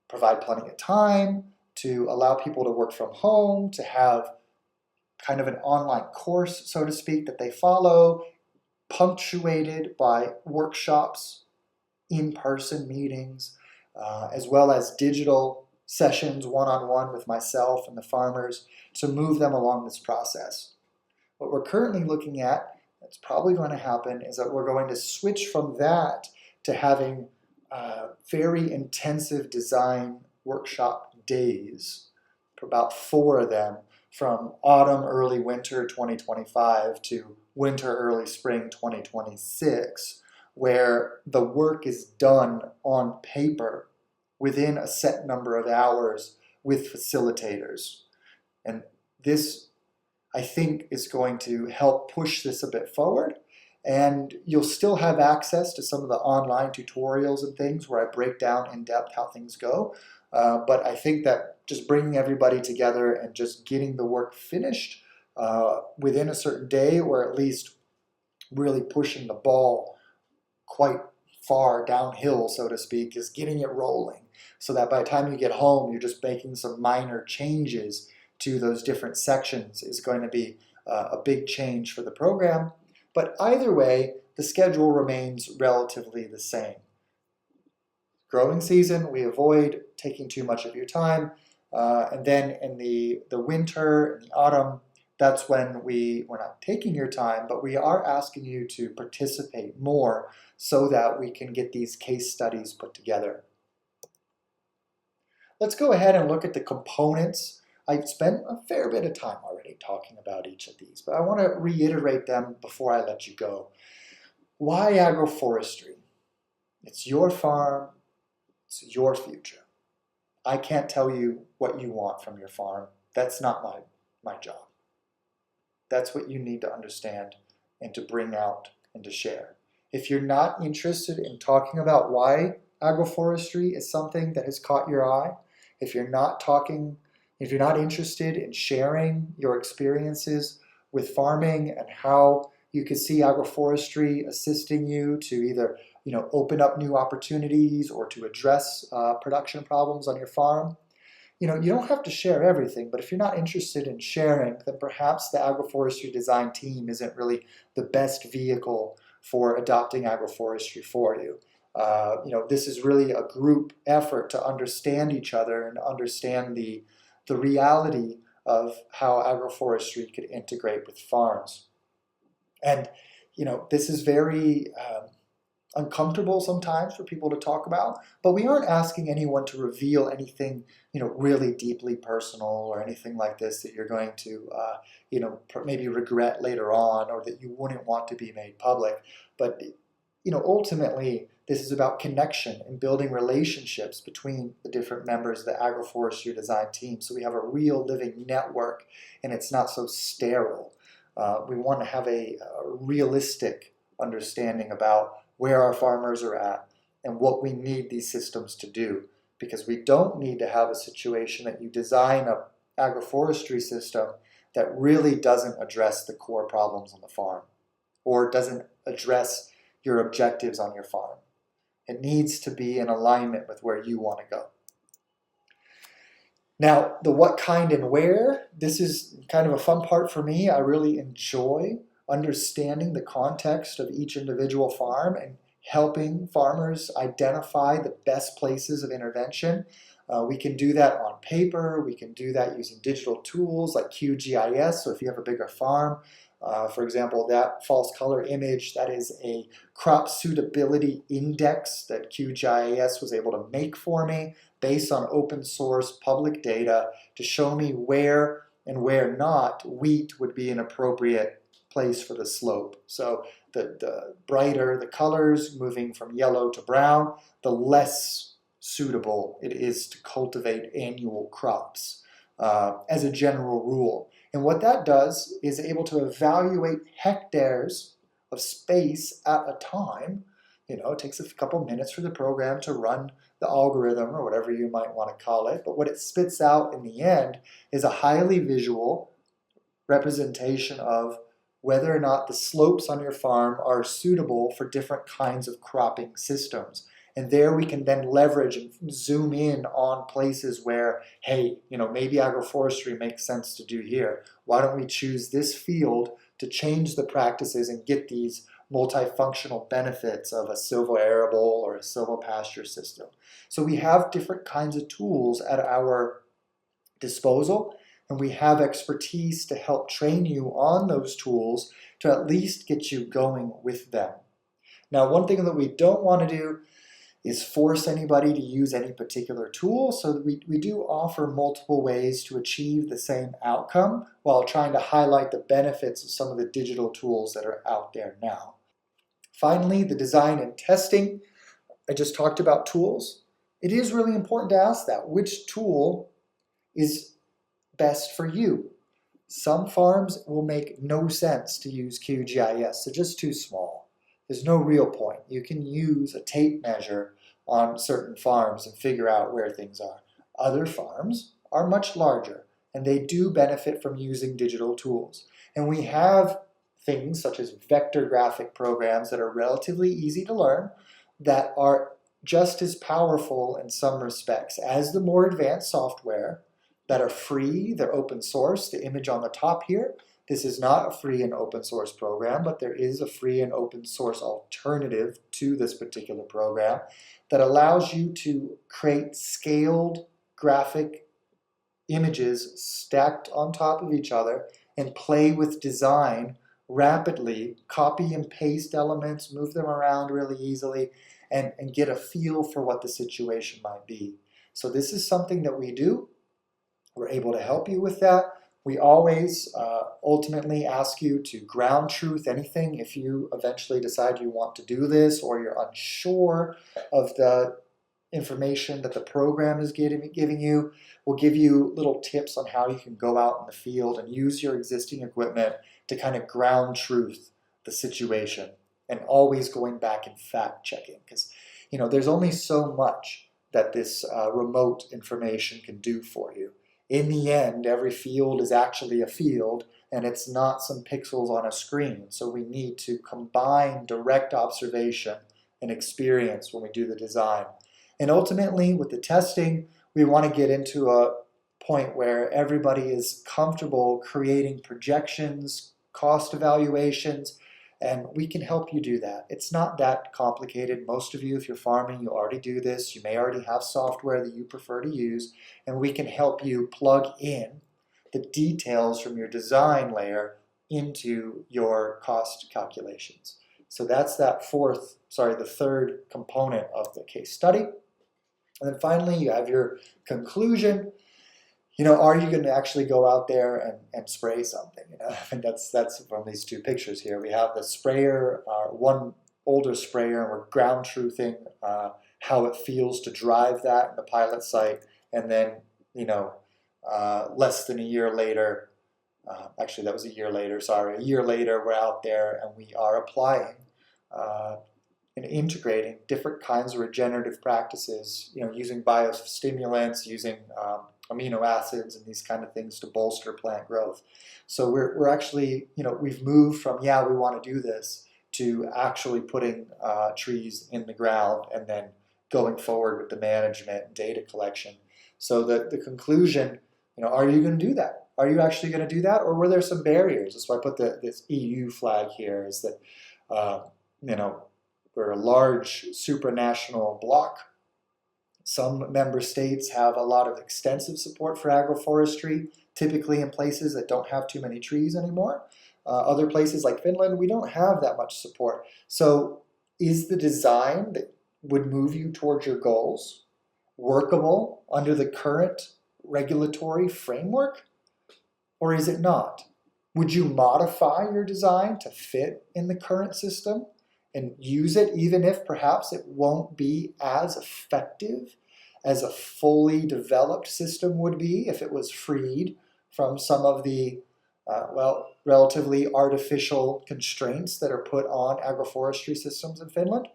provide plenty of time, to allow people to work from home, to have kind of an online course, so to speak, that they follow, punctuated by workshops, in-person meetings, as well as digital sessions one-on-one with myself and the farmers to move them along this process. What we're currently looking at, that's probably going to happen, is that we're going to switch from that to having very intensive design workshop days, for about 4 of them, from autumn, early winter 2025 to winter, early spring 2026, where the work is done on paper within a set number of hours with facilitators. And this, I think, is going to help push this a bit forward. And you'll still have access to some of the online tutorials and things where I break down in depth how things go. But I think that just bringing everybody together and just getting the work finished within a certain day, or at least really pushing the ball quite far downhill, so to speak, is getting it rolling, so that by the time you get home, you're just making some minor changes to those different sections is going to be a big change for the program. But either way, the schedule remains relatively the same. Growing season, we avoid taking too much of your time. And then in the winter and the autumn, that's when we're not taking your time, but we are asking you to participate more so that we can get these case studies put together. Let's go ahead and look at the components. I've spent a fair bit of time already talking about each of these, but I want to reiterate them before I let you go. Why agroforestry? It's your farm, it's your future. I can't tell you what you want from your farm. That's not my job. That's what you need to understand and to bring out and to share. If you're not interested in talking about why agroforestry is something that has caught your eye, if you're not interested in sharing your experiences with farming and how you could see agroforestry assisting you to either open up new opportunities or to address production problems on your farm, you don't have to share everything, but if you're not interested in sharing, then perhaps the Agroforestry Design Team isn't really the best vehicle for adopting agroforestry for you. This is really a group effort to understand each other and understand the reality of how agroforestry could integrate with farms. And, this is very uncomfortable sometimes for people to talk about, but we aren't asking anyone to reveal anything, really deeply personal or anything like this that you're going to, maybe regret later on or that you wouldn't want to be made public. But, ultimately, this is about connection and building relationships between the different members of the Agroforestry Design Team. So we have a real living network and it's not so sterile. We want to have a realistic understanding about where our farmers are at and what we need these systems to do, because we don't need to have a situation that you design agroforestry system that really doesn't address the core problems on the farm or doesn't address your objectives on your farm. It needs to be in alignment with where you want to go. Now, the what, kind, and where, this is kind of a fun part for me. I really enjoy understanding the context of each individual farm and helping farmers identify the best places of intervention. We can do that on paper. We can do that using digital tools like QGIS. So if you have a bigger farm, for example, that false color image, that is a crop suitability index that QGIS was able to make for me based on open source public data to show me where and where not wheat would be an appropriate place for the slope. So the brighter the colors, moving from yellow to brown, the less suitable it is to cultivate annual crops as a general rule. And what that does is able to evaluate hectares of space at a time. You know, it takes a couple minutes for the program to run the algorithm or whatever you might want to call it. But what it spits out in the end is a highly visual representation of whether or not the slopes on your farm are suitable for different kinds of cropping systems. And there we can then leverage and zoom in on places where, hey, you know, maybe agroforestry makes sense to do here. Why don't we choose this field to change the practices and get these multifunctional benefits of a silvo-arable or a silvopasture system? So we have different kinds of tools at our disposal, and we have expertise to help train you on those tools to at least get you going with them. Now, one thing that we don't want to do is force anybody to use any particular tool, so we do offer multiple ways to achieve the same outcome while trying to highlight the benefits of some of the digital tools that are out there now. Finally, the design and testing. I just talked about tools. It is really important to ask that. Which tool is best for you? Some farms will make no sense to use QGIS. They're just too small. There's no real point. You can use a tape measure on certain farms and figure out where things are. Other farms are much larger, and they do benefit from using digital tools. And we have things such as vector graphic programs that are relatively easy to learn, that are just as powerful in some respects as the more advanced software, that are free. They're open source. The image on the top here, this is not a free and open source program, but there is a free and open source alternative to this particular program that allows you to create scaled graphic images stacked on top of each other and play with design rapidly, copy and paste elements, move them around really easily, and get a feel for what the situation might be. So this is something that we do. We're able to help you with that. We always ultimately ask you to ground truth anything if you eventually decide you want to do this or you're unsure of the information that the program is giving you. We'll give you little tips on how you can go out in the field and use your existing equipment to kind of ground truth the situation, and always going back and fact checking, because you know there's only so much that this remote information can do for you. In the end, every field is actually a field, and it's not some pixels on a screen. So we need to combine direct observation and experience when we do the design. And ultimately, with the testing, we want to get into a point where everybody is comfortable creating projections, cost evaluations, and we can help you do that. It's not that complicated. Most of you, if you're farming, you already do this. You may already have software that you prefer to use, and we can help you plug in the details from your design layer into your cost calculations. So that's the third component of the case study. And then finally, you have your conclusion. You know, are you going to actually go out there and spray something? You know, and that's from these two pictures here. We have the sprayer, one older sprayer, and we're ground truthing how it feels to drive that in the pilot site. And then, you know, less than a year later, actually that was a year later, sorry, a year later we're out there and we are applying and integrating different kinds of regenerative practices, you know, using biostimulants, using amino acids and these kind of things to bolster plant growth. So we're actually, we've moved from, yeah, we want to do this, to actually putting trees in the ground and then going forward with the management and data collection. So the conclusion, are you going to do that? Are you actually going to do that? Or were there some barriers? That's why I put this EU flag here, is that, we're a large supranational bloc. Some member states have a lot of extensive support for agroforestry, typically in places that don't have too many trees anymore. Other places like Finland, we don't have that much support. So is the design that would move you towards your goals workable under the current regulatory framework? Or is it not? Would you modify your design to fit in the current system and use it even if perhaps it won't be as effective as a fully developed system would be if it was freed from some of the relatively artificial constraints that are put on agroforestry systems in Finland?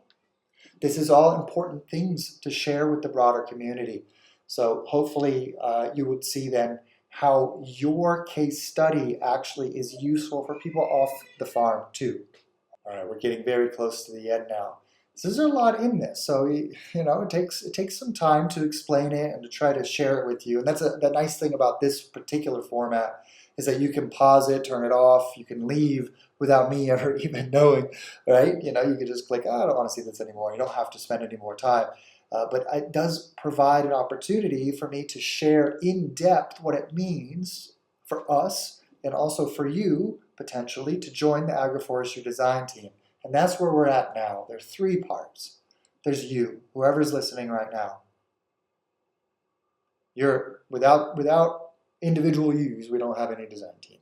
This is all important things to share with the broader community. So hopefully you would see then how your case study actually is useful for people off the farm too. All right, we're getting very close to the end now. So there's a lot in this, so it takes some time to explain it and to try to share it with you. And that's the nice thing about this particular format, is that you can pause it, turn it off, you can leave without me ever even knowing, right? You can just click, oh, I don't want to see this anymore. You don't have to spend any more time. But it does provide an opportunity for me to share in depth what it means for us and also for you, potentially, to join the Agroforestry Design Team. And that's where we're at now. There are 3 parts. There's you, whoever's listening right now. You're without individual yous, we don't have any design team.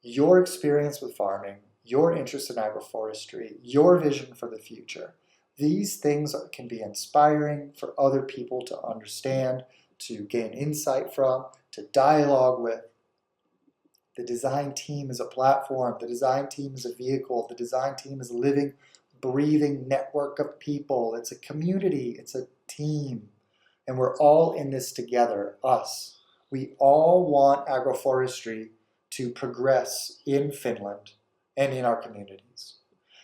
Your experience with farming, your interest in agroforestry, your vision for the future, these things can be inspiring for other people to understand, to gain insight from, to dialogue with. The design team is a platform. The design team is a vehicle. The design team is a living, breathing network of people. It's a community. It's a team. And we're all in this together, us. We all want agroforestry to progress in Finland and in our communities.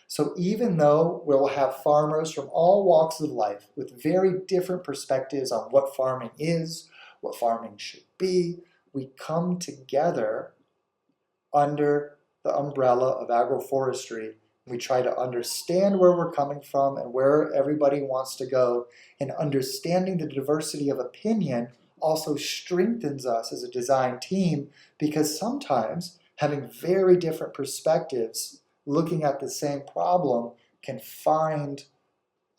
So even though we'll have farmers from all walks of life with very different perspectives on what farming is, what farming should be, we come together under the umbrella of agroforestry. We try to understand where we're coming from and where everybody wants to go, and understanding the diversity of opinion also strengthens us as a design team, because sometimes having very different perspectives looking at the same problem can find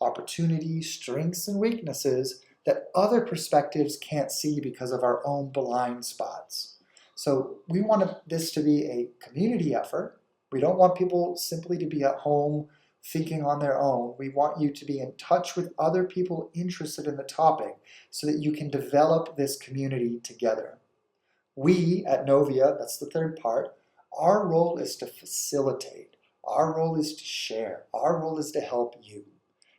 opportunities, strengths, and weaknesses that other perspectives can't see because of our own blind spots. So we want this to be a community effort. We don't want people simply to be at home thinking on their own. We want you to be in touch with other people interested in the topic so that you can develop this community together. We at Novia, that's the 3rd part, our role is to facilitate. Our role is to share. Our role is to help you.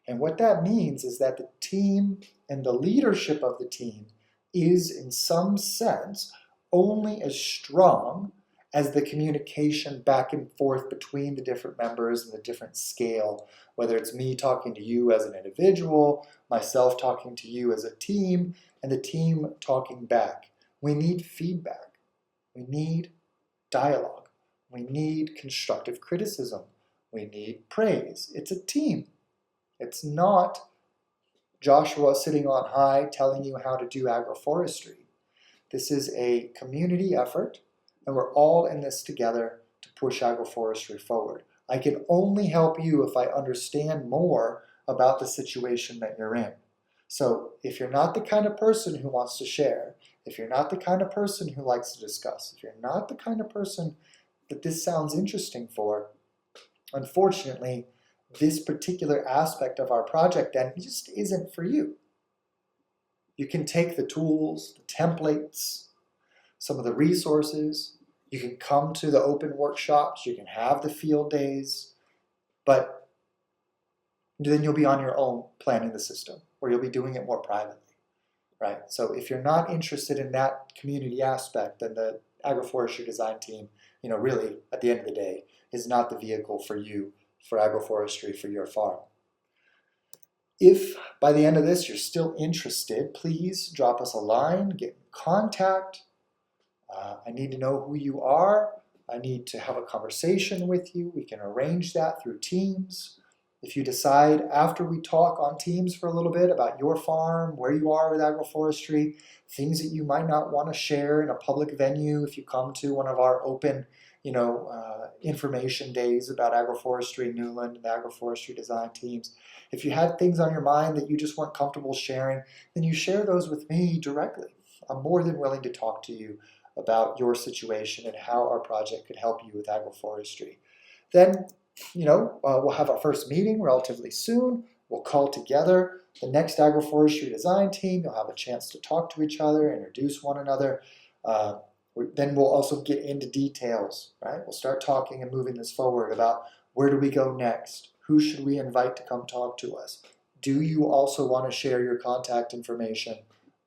And what that means is that the team and the leadership of the team is, in some sense, only as strong as the communication back and forth between the different members and the different scale, whether it's me talking to you as an individual, myself talking to you as a team, and the team talking back. We need feedback. We need dialogue. We need constructive criticism. We need praise. It's a team. It's not Joshua sitting on high telling you how to do agroforestry. This is a community effort, and we're all in this together to push agroforestry forward. I can only help you if I understand more about the situation that you're in. So if you're not the kind of person who wants to share, if you're not the kind of person who likes to discuss, if you're not the kind of person that this sounds interesting for, unfortunately, this particular aspect of our project then just isn't for you. You can take the tools, the templates, some of the resources. You can come to the open workshops. You can have the field days. But then you'll be on your own planning the system, or you'll be doing it more privately. right? So if you're not interested in that community aspect, then the Agroforestry Design Team, really at the end of the day, is not the vehicle for you for agroforestry for your farm. If by the end of this you're still interested, please drop us a line, get in contact. I need to know who you are. I need to have a conversation with you. We can arrange that through Teams. If you decide after we talk on Teams for a little bit about your farm, where you are with agroforestry, things that you might not want to share in a public venue if you come to one of our open information days about agroforestry in Nyland and the Agroforestry Design Teams. If you had things on your mind that you just weren't comfortable sharing, then you share those with me directly. I'm more than willing to talk to you about your situation and how our project could help you with agroforestry. Then, we'll have our first meeting relatively soon. We'll call together the next Agroforestry Design Team. You'll have a chance to talk to each other, introduce one another. Then we'll also get into details, right? We'll start talking and moving this forward about where do we go next? Who should we invite to come talk to us? Do you also want to share your contact information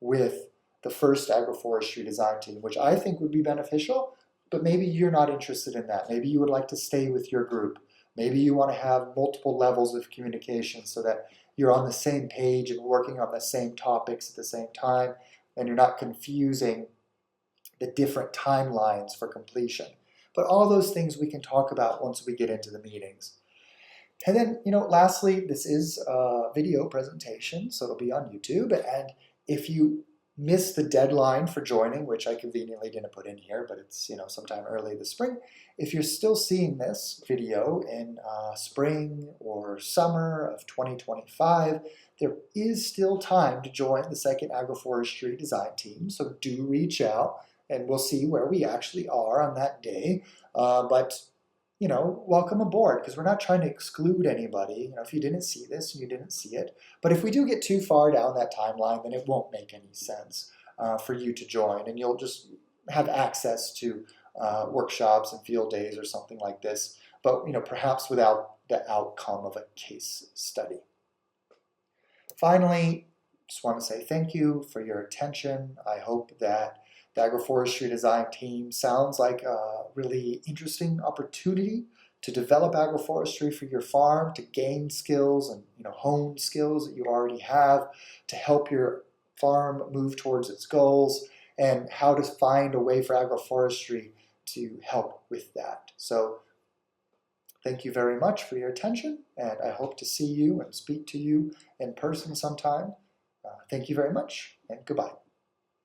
with the first Agroforestry Design Team, which I think would be beneficial, but maybe you're not interested in that. Maybe you would like to stay with your group. Maybe you want to have multiple levels of communication so that you're on the same page and working on the same topics at the same time, and you're not confusing the different timelines for completion. But all those things we can talk about once we get into the meetings. And then, lastly, this is a video presentation, so it'll be on YouTube. And if you miss the deadline for joining, which I conveniently didn't put in here, but it's sometime early this spring, if you're still seeing this video in spring or summer of 2025, there is still time to join the second Agroforestry Design Team. So do reach out, and we'll see where we actually are on that day. But welcome aboard, because we're not trying to exclude anybody. If you didn't see this, you didn't see it. But if we do get too far down that timeline, then it won't make any sense for you to join, and you'll just have access to workshops and field days or something like this, but perhaps without the outcome of a case study. Finally, just want to say thank you for your attention. I hope that the Agroforestry Design Team sounds like a really interesting opportunity to develop agroforestry for your farm, to gain skills and hone skills that you already have, to help your farm move towards its goals, and how to find a way for agroforestry to help with that. So thank you very much for your attention, and I hope to see you and speak to you in person sometime. Thank you very much, and goodbye.